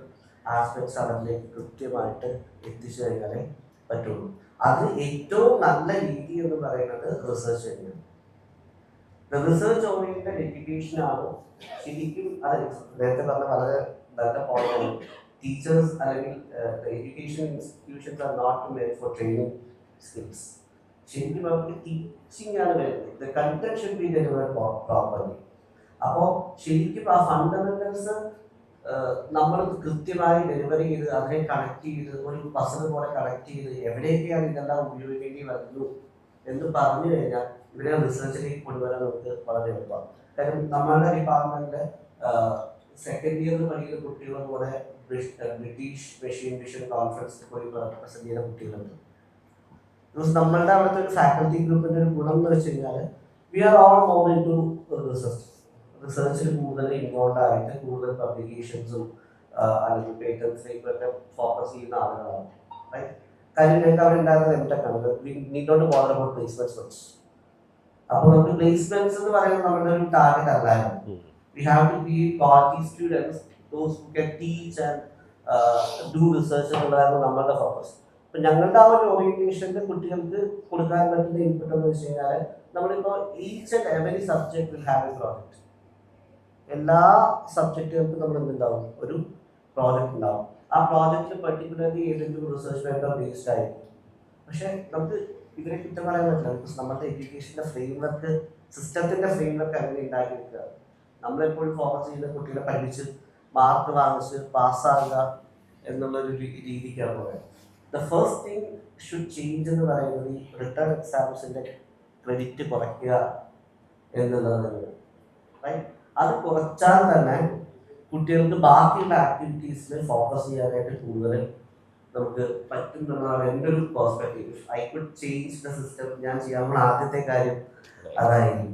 ആസ്പെക്ട്സ് അവരിലേക്ക് കൃത്യമായിട്ട് എത്തിച്ചു കഴിഞ്ഞാലേ പറ്റുള്ളൂ. അത് ഏറ്റവും നല്ല രീതി എന്ന് പറയുന്നത് റിസർച്ച് തന്നെയാണ്. റിസർച്ച് ഓറിയന്റഡ് എഡ്യൂക്കേഷൻ ആണ് ശരിക്കും. അത് നേരത്തെ പറഞ്ഞ വളരെ നല്ല പോയിന്റാണ്. ടീച്ചേഴ്സ് അല്ലെങ്കിൽ education institutions are not made for training skills. ശരിക്കും അവർക്ക് ടീച്ചിങ് ആണ് വരുന്നത്. The content should be delivered properly. അപ്പോൾ ശരിക്കും ആ ഫണ്ടമെന്റൽസ് നമ്മൾ കൃത്യമായി ഡെലിവറി ചെയ്ത് അതിനെ കണക്ട് ചെയ്ത് ഒരു പസിൽ പോലെ കണക്ട് ചെയ്ത് എവിടെയൊക്കെയാണ് ഇതെല്ലാം ഉപയോഗിക്കേണ്ടി വരുന്നു എന്ന് പറഞ്ഞു കഴിഞ്ഞാൽ ഇവരെ റിസർച്ചിലേക്ക് കൊണ്ടുവരാൻ നമുക്ക് വളരെ എളുപ്പമാണ്. കാരണം നമ്മളുടെ ഡിപ്പാർട്ട്മെന്റിൽ സെക്കൻഡ് ഇയറിൽ പഠിക്കുന്ന കുട്ടികൾ കൂടെ ബ്രിട്ടീഷ് മെഷീൻ വിഷൻ കോൺഫറൻസിൽ പോയി പ്രസന്റ് ചെയ്യുന്ന കുട്ടികളുണ്ട്. ബിക്കോസ് നമ്മളുടെ അവിടുത്തെ ഒരു ഫാക്കൽറ്റി ഗ്രൂപ്പിന്റെ ഒരു ഗുണം എന്ന് വെച്ച് കഴിഞ്ഞാൽ we are all more into റിസർച്ചിൽ കൂടുതൽ ഇൻവോൾവ് ആയിട്ട് കൂടുതൽ പബ്ലിക്കേഷൻസും അല്ലെങ്കിൽ പേറ്റൻസിലേക്കൊക്കെ ഫോക്കസ് ചെയ്യുന്ന ആളുകളാണ്. കാര്യം ഞങ്ങൾക്ക് അവിടെ ഉണ്ടായിരുന്നത് എംടെക്കാണ്. Need not bother about placements first. അപ്പോൾ നമുക്ക് പ്ലേസ്മെന്റ്സ് എന്ന് പറയുന്നത് നമ്മുടെ ഒരു ടാർഗറ്റ് അല്ലായിരുന്നു. We have to be quality students those who can teach and do research എന്നുള്ളതായിരുന്നു നമ്മളുടെ ഫോക്കസ്. അപ്പം ഞങ്ങളുടെ ആ ഒരു ഓറിയന്റേഷനിൽ കുട്ടികൾക്ക് കൊടുക്കാൻ പറ്റുന്ന ഇൻപുട്ട് എന്ന് വെച്ച് കഴിഞ്ഞാൽ നമ്മളിപ്പോൾ each and every subject will have A project. എല്ലാ സബ്ജക്റ്റുകൾക്കും നമ്മൾ എന്തുണ്ടാവും, ഒരു പ്രോജക്റ്റ് ഉണ്ടാവും. ആ പ്രോജക്റ്റിൽ പെർട്ടിക്കുലർലി ഏതെങ്കിലും റിസർച്ച് പേപ്പർ ബേസ്ഡ് ആയിരിക്കും. പക്ഷെ നമുക്ക് ഇവരെ കുറ്റം പറയാൻ പറ്റില്ല. ബിക്കോസ് നമ്മുടെ എഡ്യൂക്കേഷൻ്റെ ഫ്രെയിംവർക്ക്, സിസ്റ്റത്തിൻ്റെ ഫ്രെയിംവർക്ക് അങ്ങനെ ഉണ്ടാക്കിയെടുക്കുക. നമ്മളെപ്പോഴും ഫോക്കസ് ചെയ്യുന്ന കുട്ടികളെ പഠിപ്പിച്ച് മാർക്ക് വാങ്ങിച്ച് പാസ്സാകുക എന്നുള്ളൊരു രീതിക്കാണ് പറയുന്നത്. The first thing should change എന്ന് പറയുന്നത് ഈ റിട്ടേൺ എക്സാംസിൻ്റെ ക്രെഡിറ്റ് കുറയ്ക്കുക എന്നുള്ളത് തന്നെയാണ്. റൈറ്റ്? അത് കുറച്ചാൽ തന്നെ കുട്ടികൾക്ക് ബാക്കിയുള്ള ആക്ടിവിറ്റീസിൽ ഫോക്കസ് ചെയ്യാനായിട്ട് കൂടുതൽ നമുക്ക് പറ്റും എന്നുള്ളതാണ് എൻ്റെ ഒരു perspective. I could change the system. ഞാൻ ചെയ്യാനുള്ള ആദ്യത്തെ കാര്യം അതായിരിക്കും.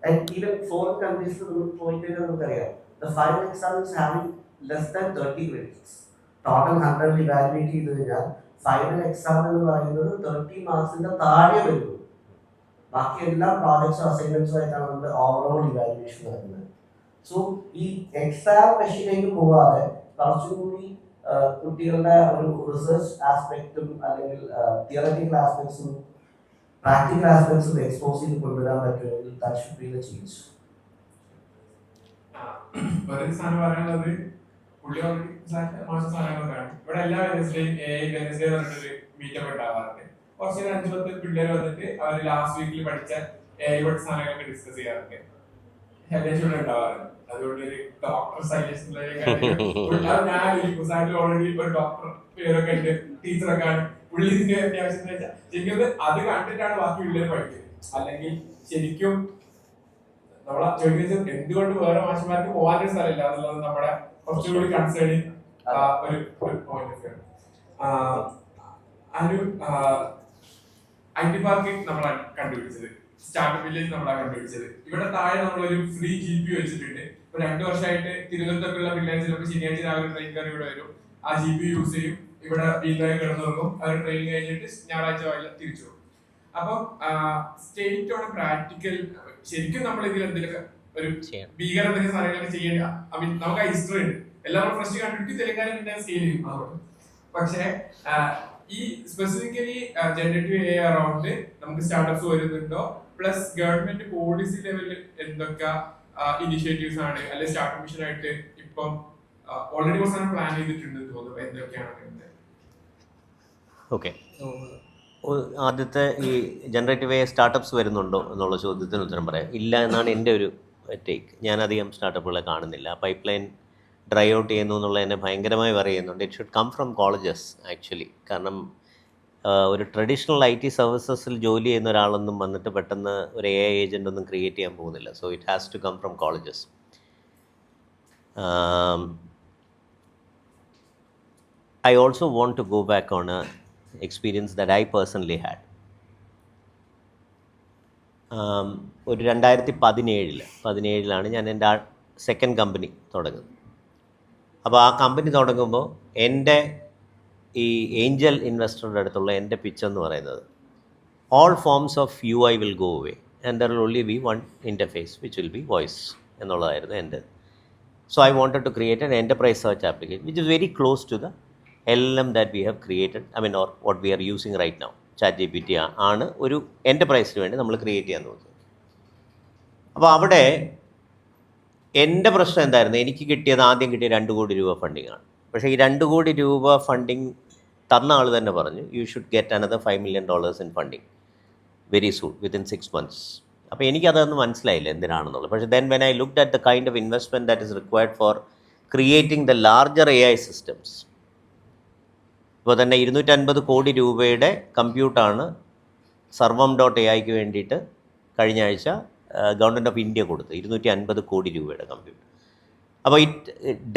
ആൻഡ് ഈവൻ ഫോറിൻ കൺട്രീസിൽ നമ്മൾ പോയി കഴിഞ്ഞാൽ നമുക്കറിയാം the final exam is having less than 30 credits. Total 100 evaluate ചെയ്ത് കഴിഞ്ഞാൽ ഫൈനൽ എക്സാം എന്ന് പറയുന്നത് 30 മാർക്സിന്റെ താഴെ വരുന്നു. ബാക്കി എല്ലാ പ്രോജക്ട്സും അസൈൻമെന്റ്സും ആയിട്ടാണ് നമ്മുടെ ഓവറോൾ ഇവാലുവേഷൻ നടക്കുന്നത്. സോ ഈ എക്സാം മെഷീനിലേക്ക് പോവാതെ കുറച്ചുകൂടി കുട്ടികളുടെ ഒരു റിസർച്ച് ആസ്പെക്റ്റും അല്ലെങ്കിൽ തിയററ്റിക്കൽ ആസ്പെക്ട്സും പ്രാക്ടിക്കൽ ആസ്പെക്ട്സും എക്സ്പോസ് ചെയ്ത് കൊണ്ടുവരാൻ പറ്റുമെങ്കിൽ that should be the change. ഒരു സാധനം പറയുന്നത് പുള്ളി മാസം സാധനങ്ങളൊക്കെയാണ്. ഇവിടെ എല്ലാ വെനസ്ഡേയും വെനസ്ഡേ പറഞ്ഞിട്ടൊരു മീറ്റപ്പ് ഉണ്ടാവാറുണ്ട്. കുറച്ച് 5-10 പിള്ളേർ വന്നിട്ട് അവർ ലാസ്റ്റ് വീക്കിൽ പഠിച്ച പഠിച്ച സാധനങ്ങളൊക്കെ ഡിസ്കസ് ചെയ്യാറുണ്ട്. ഹെഡേഷൂടെ ഉണ്ടാവാറുണ്ട്. അതുകൊണ്ട് ഒരു ഡോക്ടർ സൈലൻസ് ഞാൻ ഓൾറെഡി ഒരു ഡോക്ടർ പേരൊക്കെ ഉണ്ട്, ടീച്ചറൊക്കെ ആണ്. പുള്ളി ഇതിന്റെ അത്യാവശ്യം വെച്ചാൽ ശരിക്കും അത് കണ്ടിട്ടാണ് ബാക്കി പിള്ളേർ പഠിക്കുന്നത്. അല്ലെങ്കിൽ ശരിക്കും നമ്മളെ ചോദിക്കുന്നത് എന്തുകൊണ്ട് വേറെ മാഷന്മാർക്ക് പോകാനൊരു സ്ഥലമില്ല എന്നുള്ളത് നമ്മുടെ കുറച്ചുകൂടി കൺസേണിങ് ഒരു പോയിന്റ് ഒക്കെയാണ്. അനു IT പാർക്ക് നമ്മളാണ് കണ്ടുപിടിച്ചത്, സ്റ്റാർട്ടപ്പ് വില്ലേജ് നമ്മളാണ് കണ്ടുപിടിച്ചത്. ഇവിടെ താഴെ നമ്മളൊരു ഫ്രീ GPU വെച്ചിട്ടുണ്ട്. ഇപ്പൊ 2 വർഷമായിട്ട് തിരുവനന്തപുരത്തുള്ള വില്ലേജിലൊക്കെ ശനിയാഴ്ച രാവിലെ ട്രെയിൻ കയറി ഇവിടെ വരും. ആ GPU യൂസ് ചെയ്യും. ഇവിടെ വീട്ടിലായി കിടന്നുറങ്ങും. അവർ ട്രെയിനിങ് കഴിഞ്ഞിട്ട് ഞായറാഴ്ച തിരിച്ചു പോകും. അപ്പം സ്റ്റേറ്റ് ഓൺ പ്രാക്ടിക്കൽ ശരിക്കും നമ്മൾ ഇതിൽ എന്തെങ്കിലും ഒരു ഭീകര എന്തെങ്കിലും സാധനങ്ങളൊക്കെ ചെയ്യേണ്ട. ഐ മീൻ നമുക്ക് ആ ഹിസ്റ്ററി ഉണ്ട്. എല്ലാവരും ഫ്രഷ് കണ്ടുപിടിച്ച് തെലങ്കാന സ്കെയിൽ ചെയ്യും അതുകൊണ്ട്. പക്ഷേ ഈ സ്പെസിഫിക്കലി ജനറേറ്റീവ് AI അറൗണ്ട് നമുക്ക് സ്റ്റാർട്ടപ്സ് വരുന്നുണ്ടോ, പ്ലസ് ഗവൺമെന്റ് പോളിസി ലെവലിൽ എന്തൊക്കെ ഇനിഷ്യേറ്റീവ്സ് ആണ് അല്ലെങ്കിൽ സ്റ്റാർട്ടപ്പ് മിഷൻ ആയിട്ട് ഇപ്പം ഓൾറെഡി കുറച്ച് പ്ലാൻ ചെയ്തിട്ടുണ്ട് തോന്നുന്നു. എന്തൊക്കെയാണ് ഓക്കെ, ആദ്യത്തെ ഈ ജനറേറ്റീവ് AI സ്റ്റാർട്ടപ്സ് വരുന്നുണ്ടോ എന്നുള്ള ചോദ്യത്തിന് ഉത്തരം പറയാം. ഇല്ല എന്നാണ് എൻ്റെ ഒരു ടേക്ക്. ഞാനധികം സ്റ്റാർട്ടപ്പുകളെ കാണുന്നില്ല. പൈപ്പ് ലൈൻ ഡ്രൈ ഔട്ട് ചെയ്യുന്നു എന്നുള്ളത് എന്നെ ഭയങ്കരമായി പറയുന്നുണ്ട്. It should come from colleges actually. കാരണം ഒരു ട്രഡീഷണൽ IT സർവീസസിൽ ജോലി ചെയ്യുന്ന ഒരാളൊന്നും വന്നിട്ട് പെട്ടെന്ന് ഒരു AI ഏജൻ്റ് ഒന്നും ക്രിയേറ്റ് ചെയ്യാൻ പോകുന്നില്ല. So it has to come from colleges. I also want to go back on a experience that I personally had. ഒരു 2017 ഞാൻ എൻ്റെ സെക്കൻഡ് കമ്പനി തുടങ്ങുന്നത്. അപ്പോൾ ആ കമ്പനി തുടങ്ങുമ്പോൾ എൻ്റെ ഈ ഏഞ്ചൽ ഇൻവെസ്റ്ററുടെ അടുത്തുള്ള എൻ്റെ പിച്ച് എന്ന് പറയുന്നത് all forms of UI will go away and there will only be one interface which will be voice എന്നുള്ളതായിരുന്നു എൻ്റെ. So I wanted to create an enterprise search application which is very close to the LLM that we have created, or what we are using right now. ChatGPT ആണ് ഒരു എൻ്റർപ്രൈസിന് വേണ്ടി നമ്മൾ create ചെയ്യാൻ നോക്കുന്നത്. അപ്പോൾ അവിടെ എൻ്റെ പ്രശ്നം എന്തായിരുന്നു, എനിക്ക് ആദ്യം കിട്ടിയ 2 കോടി രൂപ ഫണ്ടിങ് ആണ്. പക്ഷേ ഈ 2 കോടി രൂപ ഫണ്ടിങ് തന്ന ആൾ തന്നെ പറഞ്ഞു you should get another $5 million in funding very soon within 6 months. അപ്പോൾ എനിക്കതൊന്നും മനസ്സിലായില്ല എന്തിനാണെന്നുള്ളത്. പക്ഷേ then when I looked at the kind of investment that is required for creating the larger AI systems. ഇപ്പോൾ തന്നെ 250 കോടി രൂപയുടെ കമ്പ്യൂട്ടാണ് സർവം.AIക്ക് വേണ്ടിയിട്ട് കഴിഞ്ഞ ആഴ്ച ഗവൺമെൻറ് ഓഫ് ഇന്ത്യ കൊടുത്ത് 250 കോടി രൂപയുടെ കമ്പ്യൂട്ടർ. അപ്പോൾ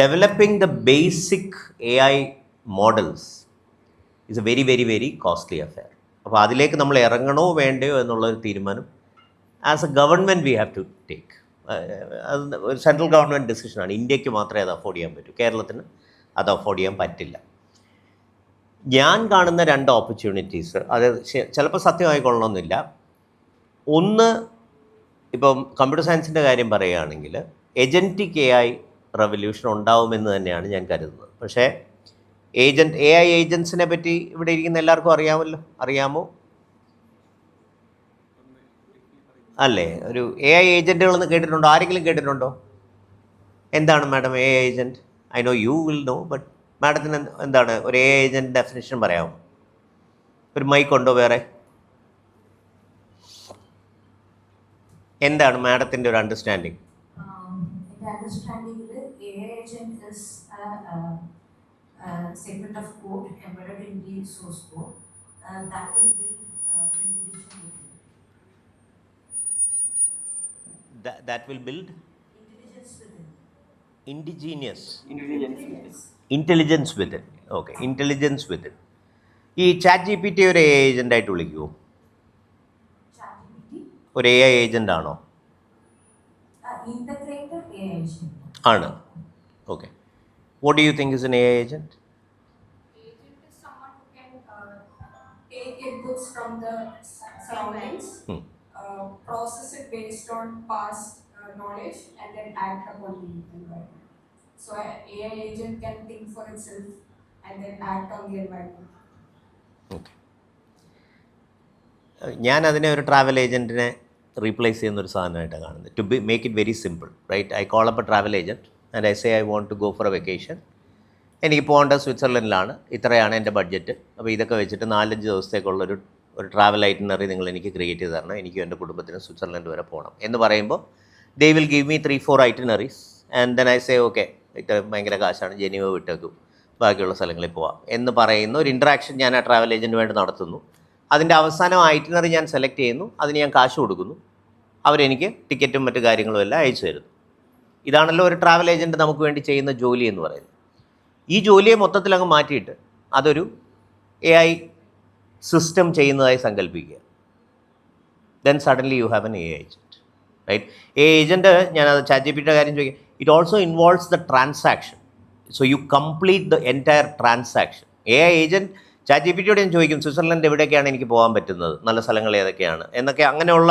developing the basic AI models is a very very very costly affair. അപ്പോൾ അതിലേക്ക് നമ്മൾ ഇറങ്ങണോ വേണ്ടയോ എന്നുള്ളൊരു തീരുമാനം as a government we have to take. അത് ഒരു സെൻട്രൽ ഗവൺമെൻറ് ഡിസിഷനാണ്. ഇന്ത്യക്ക് മാത്രമേ അത് അഫോർഡ് ചെയ്യാൻ പറ്റൂ, കേരളത്തിന് അത് അഫോർഡ് ചെയ്യാൻ പറ്റില്ല. ഞാൻ കാണുന്ന 2 ഓപ്പർച്യൂണിറ്റീസ്, അത് ചിലപ്പോൾ സത്യമായിക്കൊള്ളണമെന്നില്ല. ഒന്ന്, ഇപ്പം കമ്പ്യൂട്ടർ സയൻസിൻ്റെ കാര്യം പറയുകയാണെങ്കിൽ ഏജൻറ്റിക് AI റെവല്യൂഷൻ ഉണ്ടാവുമെന്ന് തന്നെയാണ് ഞാൻ കരുതുന്നത്. പക്ഷേ AI ഏജൻസിനെ പറ്റി ഇവിടെ ഇരിക്കുന്ന എല്ലാവർക്കും അറിയാമോ അല്ലേ? ഒരു AI ഏജൻറ്റുകളെന്ന് കേട്ടിട്ടുണ്ടോ? ആരെങ്കിലും കേട്ടിട്ടുണ്ടോ? എന്താണ് madam AI agent? I know you will know, but മാഡത്തിന് എന്താണ് ഒരു AI ഏജൻറ്റ് ഡെഫിനേഷൻ പറയാമോ? ഒരു മൈക്ക് ഉണ്ടോ വേറെ? എന്താണ് മാഡത്തിൻ്റെ ഒരു അണ്ടർസ്റ്റാൻഡിങ്? എൻ്റെ അണ്ടർസ്റ്റാൻഡിങ്ങിൽ AI agent is a segment of code embedded in the source code that will build intelligence within. That will build Intelligence within. Intelligence within. Okay, intelligence within. ഈ ChatGPT ഒരു AI ഏജൻ്റായിട്ട് വിളിക്കുമോ? ChatGPT ഒരു AI agent ആണോ? integrated AI agent. ആണ്. Okay. What do you think is an AI agent? Agent is someone who can take inputs from the surroundings, process it based on past knowledge, and then act upon the environment. So an AI agent can think for itself and then act on the environment. Okay. ഞാൻ അതിനെ ഒരു travel ഏജൻറ്റിനെ replace ചെയ്യുന്നൊരു സാധനമായിട്ടാണ് കാണുന്നത്. To make it very simple, right? I call up a travel agent and I say I want to go for a vacation. എനിക്ക് പോകേണ്ടത് സ്വിറ്റ്സർലൻഡിലാണ്, ഇത്രയാണ് എൻ്റെ ബഡ്ജറ്റ്. അപ്പോൾ ഇതൊക്കെ വെച്ചിട്ട് 4-5 ദിവസത്തേക്കുള്ളൊരു ട്രാവൽ ഐറ്റിനറി നിങ്ങൾ എനിക്ക് ക്രിയേറ്റ് ചെയ്ത് തരണം, എനിക്കും എൻ്റെ കുടുംബത്തിന് സ്വിറ്റ്സർലൻഡ് വരെ പോകണം എന്ന് പറയുമ്പോൾ they will give me 3-4 itineraries and then I say okay, ഇത്ര ഭയങ്കര കാശാണ്, ജനീവ വിട്ടേക്കും, ബാക്കിയുള്ള സ്ഥലങ്ങളിൽ പോവാം എന്ന് പറയുന്ന ഒരു ഇൻട്രാക്ഷൻ ഞാൻ ആ ട്രാവൽ ഏജൻറ്റ് വേണ്ടി നടത്തുന്നു. അതിൻ്റെ അവസാനം ഐറ്റിനറി ഞാൻ സെലക്ട് ചെയ്യുന്നു, അതിന് ഞാൻ കാശ് കൊടുക്കുന്നു, അവരെനിക്ക് ടിക്കറ്റും മറ്റു കാര്യങ്ങളും എല്ലാം അയച്ചു തരുന്നു. ഇതാണല്ലോ ഒരു ട്രാവൽ ഏജൻറ്റ് നമുക്ക് വേണ്ടി ചെയ്യുന്ന ജോലി എന്ന് പറയുന്നത്. ഈ ജോലിയെ മൊത്തത്തിൽ അങ്ങ് മാറ്റിയിട്ട് അതൊരു AI സിസ്റ്റം ചെയ്യുന്നതായി സങ്കല്പിക്കുക. Then suddenly you have an AI agent, right? AI agent, ഞാനത് ChatGPTയുടെ കാര്യം ചോദിക്കാം, it also involves the transaction. So you complete the entire transaction. AI agent ChatGPTയോട് ഞാൻ ചോദിക്കും, സ്വിറ്റ്സർലൻഡ് എവിടേക്കാണ് എനിക്ക് പോകാൻ പറ്റുന്നത്, നല്ല സ്ഥലങ്ങൾ ഏതൊക്കെയാണ് എന്നൊക്കെ. അങ്ങനെയുള്ള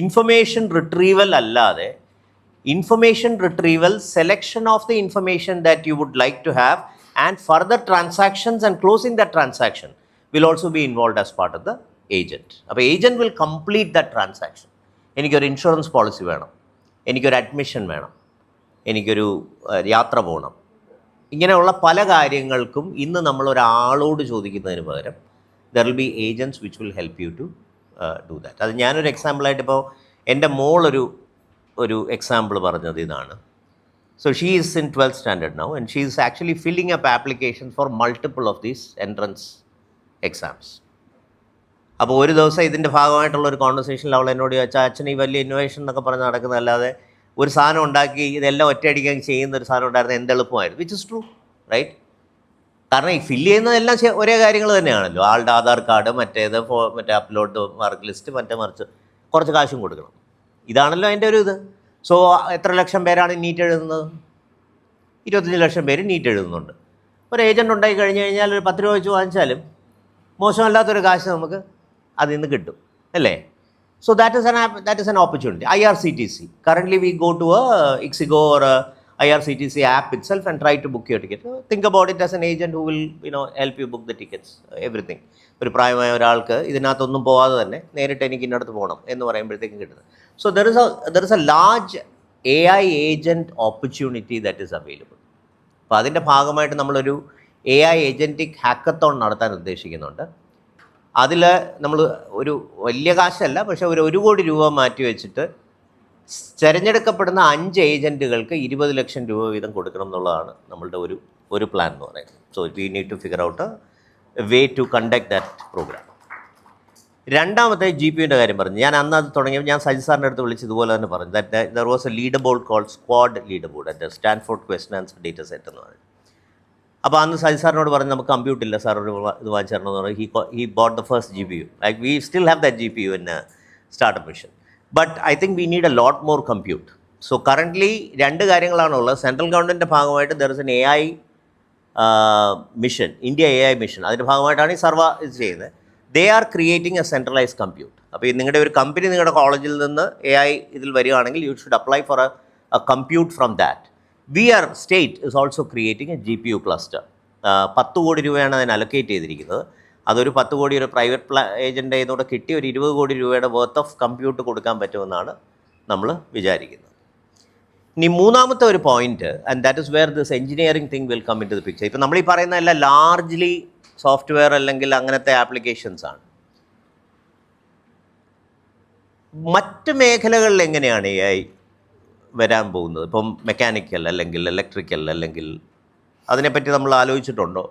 ഇൻഫർമേഷൻ റിട്രീവൽ അല്ലാതെ information retrieval, selection of the information that you would like to have, and further transactions and closing that transaction will also be involved as part of the agent. അപ്പോൾ agent will complete that transaction. എനിക്കൊരു insurance policy വേണം, എനിക്കൊരു admission വേണം, എനിക്കൊരു യാത്ര പോകണം, ഇങ്ങനെയുള്ള പല കാര്യങ്ങൾക്കും ഇന്ന് നമ്മളൊരാളോട് ചോദിക്കുന്നതിന് പകരം there will be agents which will help you to do that. അത് ഞാനൊരു എക്സാമ്പിളായിട്ട് ഇപ്പോൾ എൻ്റെ ഒരു എക്സാമ്പിൾ പറഞ്ഞത് ഇതാണ്. So she is in 12th standard now and she is actually filling up applications for multiple of these entrance exams. അപ്പോൾ ഒരു ദിവസം ഇതിൻ്റെ ഭാഗമായിട്ടുള്ള ഒരു കോൺവെർസേഷനിൽ അവൾ എന്നോട് ചോദിച്ചാൽ അച്ഛൻ ഈ വലിയ ഇന്നോവേഷൻ എന്നൊക്കെ പറഞ്ഞ് നടക്കുന്നതല്ലാതെ ഒരു സാധനം ഉണ്ടാക്കി ഇതെല്ലാം ഒറ്റയടിക്കാൻ ചെയ്യുന്ന ഒരു സാധനം ഉണ്ടായിരുന്നത് എന്ത് എളുപ്പമായിരുന്നു, വിച്ച് ഇസ് ട്രൂ, റൈറ്റ്? കാരണം ഈ ഫില്ല് ചെയ്യുന്നതെല്ലാം ഒരേ കാര്യങ്ങൾ തന്നെയാണല്ലോ. ആളുടെ ആധാർ കാർഡ്, മറ്റേ അപ്ലോഡ് മാർക്ക് ലിസ്റ്റ്, മറിച്ച് കുറച്ച് കാശും കൊടുക്കണം. ഇതാണല്ലോ അതിൻ്റെ ഒരു ഇത്. സോ എത്ര ലക്ഷം പേരാണ് നീറ്റ് എഴുതുന്നത്? 25 ലക്ഷം പേര് നീറ്റ് എഴുതുന്നുണ്ട്. ഒരു ഏജൻറ്റ് ഉണ്ടായി കഴിഞ്ഞ് കഴിഞ്ഞാൽ ഒരു 10 രൂപ വെച്ച് വാങ്ങിച്ചാലും മോശമല്ലാത്തൊരു കാശ് നമുക്ക് അതിൽ നിന്ന് കിട്ടും, അല്ലേ? So that is an opportunity. IRCTC, currently we go to a Ixigo or a IRCTC app itself and try to book your ticket. Think about it as an agent who will help you book the tickets, everything. ഒരു പ്രായമായ ഒരാൾക്ക് ഇതിനകത്തൊന്നും പോകാതെ തന്നെ നേരിട്ട് എനിക്ക് ഇന്നടത്ത് പോകണം എന്ന് പറയുമ്പോഴത്തേക്കും കിട്ടുന്നത്. So there is A large AI agent opportunity that is available. അപ്പോൾ അതിൻ്റെ ഭാഗമായിട്ട് നമ്മളൊരു AI agentic hackathon നടത്താൻ ഉദ്ദേശിക്കുന്നുണ്ട്. അതിൽ നമ്മൾ ഒരു വലിയ കാശല്ല, പക്ഷേ ഒരു 1 കോടി രൂപ മാറ്റി വെച്ചിട്ട് തിരഞ്ഞെടുക്കപ്പെടുന്ന 5 ഏജൻറ്റുകൾക്ക് 20 ലക്ഷം രൂപ വീതം കൊടുക്കണം എന്നുള്ളതാണ് നമ്മളുടെ ഒരു പ്ലാൻ എന്ന് പറയുന്നത്. So we need to figure out a way to conduct that program. രണ്ടാമത്തെ GPUവിൻ്റെ കാര്യം പറഞ്ഞു. ഞാൻ അന്ന് അത് തുടങ്ങിയപ്പോൾ ഞാൻ സജി സാറിൻ്റെ അടുത്ത് വിളിച്ച് ഇതുപോലെ തന്നെ പറഞ്ഞു. There was a leader board called squad leader board at Stanford question answer data set എന്ന് പറയും. അപ്പോൾ അന്ന് സജി സാറിനോട് പറഞ്ഞ് നമുക്ക് കമ്പ്യൂട്ടർ ഇല്ല സാർ, ഇത് വാങ്ങിച്ചു തരണമെന്ന് പറഞ്ഞു. He bought the first GPU. Like we still have that GPU in startup mission. But I think we need a lot more compute. So currently 2 കാര്യങ്ങളാണുള്ളത്. സെൻട്രൽ ഗവൺമെൻറ്റിൻ്റെ ഭാഗമായിട്ട് there is an AI mission, India AI mission. അതിൻ്റെ ഭാഗമായിട്ടാണ് ഈ സർവ ഇത് ചെയ്യുന്നത്. They are creating a centralised compute. അപ്പോൾ ഈ നിങ്ങളുടെ ഒരു കമ്പനി നിങ്ങളുടെ കോളേജിൽ നിന്ന് AI ഇതിൽ വരികയാണെങ്കിൽ you should apply for A compute from that. State is also creating A GPU cluster. 10 കോടി രൂപയാണ് അതിന് അലൊക്കേറ്റ് ചെയ്തിരിക്കുന്നത്. അതൊരു 10 കോടി ഒരു പ്രൈവറ്റ് ഏജൻ്റ് ഇതിലൂടെ കിട്ടി ഒരു 20 കോടി രൂപയുടെ വർത്ത് ഓഫ് കമ്പ്യൂട്ട് കൊടുക്കാൻ പറ്റുമെന്നാണ് നമ്മൾ വിചാരിക്കുന്നത്. ഇനി മൂന്നാമത്തെ ഒരു point, and that is where this engineering thing will come into the picture. ഇപ്പം നമ്മൾ ഈ പറയുന്ന എല്ലാം ലാർജ്ലി സോഫ്റ്റ്വെയർ അല്ലെങ്കിൽ അങ്ങനത്തെ ആപ്ലിക്കേഷൻസ് ആണ്. മറ്റ് മേഖലകളിൽ എങ്ങനെയാണ് AI വരാൻ പോകുന്നത്? ഇപ്പം മെക്കാനിക്കൽ അല്ലെങ്കിൽ ഇലക്ട്രിക്കൽ അല്ലെങ്കിൽ അതിനെപ്പറ്റി നമ്മൾ ആലോചിച്ചിട്ടുണ്ടോ?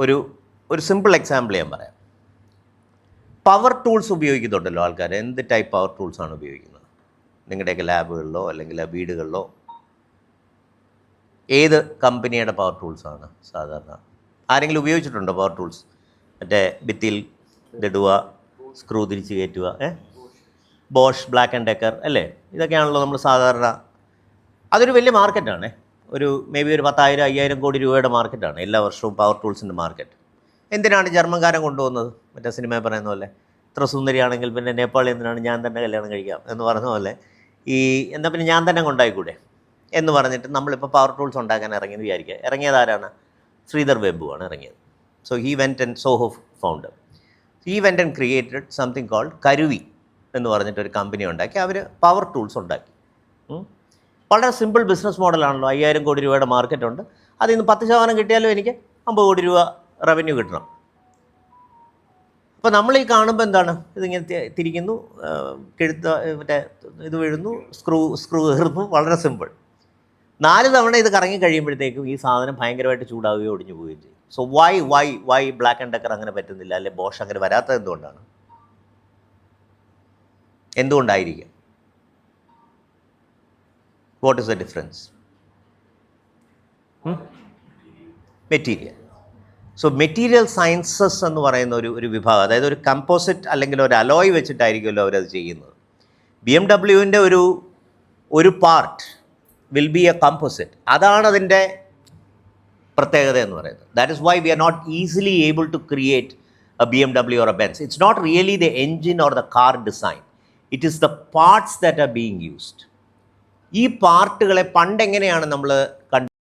ഒരു സിമ്പിൾ എക്സാമ്പിൾ ഞാൻ പറയാം. പവർ ടൂൾസ് ഉപയോഗിക്കുന്നുണ്ടല്ലോ ആൾക്കാർ. എന്ത് ടൈപ്പ് പവർ ടൂൾസാണ് ഉപയോഗിക്കുന്നത്? നിങ്ങളുടെയൊക്കെ ലാബുകളിലോ അല്ലെങ്കിൽ വീടുകളിലോ ഏത് കമ്പനിയുടെ പവർ ടൂൾസാണ് സാധാരണ? ആരെങ്കിലും ഉപയോഗിച്ചിട്ടുണ്ടോ പവർ ടൂൾസ്? മറ്റേ ഭിത്തിയിൽ ഇടുക, സ്ക്രൂ തിരിച്ച് കയറ്റുക, ബോഷ്, ബ്ലാക്ക് ആൻഡ് ഡെക്കർ, അല്ലേ? ഇതൊക്കെയാണല്ലോ നമ്മൾ സാധാരണ. അതൊരു വലിയ മാർക്കറ്റാണ്. മേ ബി ഒരു 10,000-5,000 കോടി രൂപയുടെ മാർക്കറ്റാണ് എല്ലാ വർഷവും പവർ ടൂൾസിൻ്റെ മാർക്കറ്റ്. എന്തിനാണ് ജർമ്മൻകാരൻ കൊണ്ടുപോകുന്നത്? മറ്റേ സിനിമയിൽ പറയുന്ന പോലെ ഇത്ര സുന്ദരിയാണെങ്കിൽ പിന്നെ നേപ്പാളി എന്തിനാണ്, ഞാൻ തന്നെ കല്യാണം കഴിക്കാം എന്ന് പറഞ്ഞ പോലെ എന്നാൽ പിന്നെ ഞാൻ തന്നെ കൊണ്ടായിക്കൂടെ എന്ന് പറഞ്ഞിട്ട് നമ്മളിപ്പോൾ പവർ ടൂൾസ് ഉണ്ടാക്കാൻ ഇറങ്ങിയെന്ന് വിചാരിക്കുക. ഇറങ്ങിയതാരാണ്? ശ്രീധർ വെബു ആണ് ഇറങ്ങിയത്. So he went and Zoho founder. He went and created something called Karuvi എന്ന് പറഞ്ഞിട്ടൊരു കമ്പനി ഉണ്ടാക്കി. അവർ പവർ ടൂൾസ് ഉണ്ടാക്കി. വളരെ സിമ്പിൾ ബിസിനസ് മോഡലാണല്ലോ. 5,000 കോടി രൂപയുടെ മാർക്കറ്റുണ്ട്. അതിൽ നിന്ന് 10% കിട്ടിയാലും എനിക്ക് 50 കോടി രൂപ റവന്യൂ കിട്ടണം. അപ്പോൾ നമ്മൾ ഈ കാണുമ്പോൾ എന്താണ്, ഇതിങ്ങനെ തിരിക്കുന്നു, മറ്റേ ഇത് വീഴുന്നു, സ്ക്രൂ കയറുന്നു. വളരെ സിമ്പിൾ. 4 തവണ ഇത് കറങ്ങി കഴിയുമ്പോഴത്തേക്കും ഈ സാധനം ഭയങ്കരമായിട്ട് ചൂടാവുകയോ ഒടിഞ്ഞു പോവുകയും ചെയ്യും. So why Black and Decker അങ്ങനെ പറ്റുന്നില്ല, അല്ലെ ബോഷ് അങ്ങനെ വരാത്തത് എന്തുകൊണ്ടാണ്? എന്തുകൊണ്ടായിരിക്കും? What is the difference? Material. So material sciences എന്ന് പറയുന്ന ഒരു വിഭാഗം, അതായത് ഒരു കമ്പോസിറ്റ് അല്ലെങ്കിൽ ഒരു അലോയ് വെച്ചിട്ടായിരിക്കുമല്ലോ അവരത് ചെയ്യുന്നത്. BMW-ൻ്റെ ഒരു part will be a composite. അതാണ് അതിൻ്റെ പ്രത്യേകത എന്ന് പറയുന്നത്. That is why we are not easily able to create a BMW or a Benz. It's not really the engine or the car design. It is the parts that are being used. ഈ പാർട്ടുകളെ പണ്ടെങ്ങനെയാണ് നമ്മൾ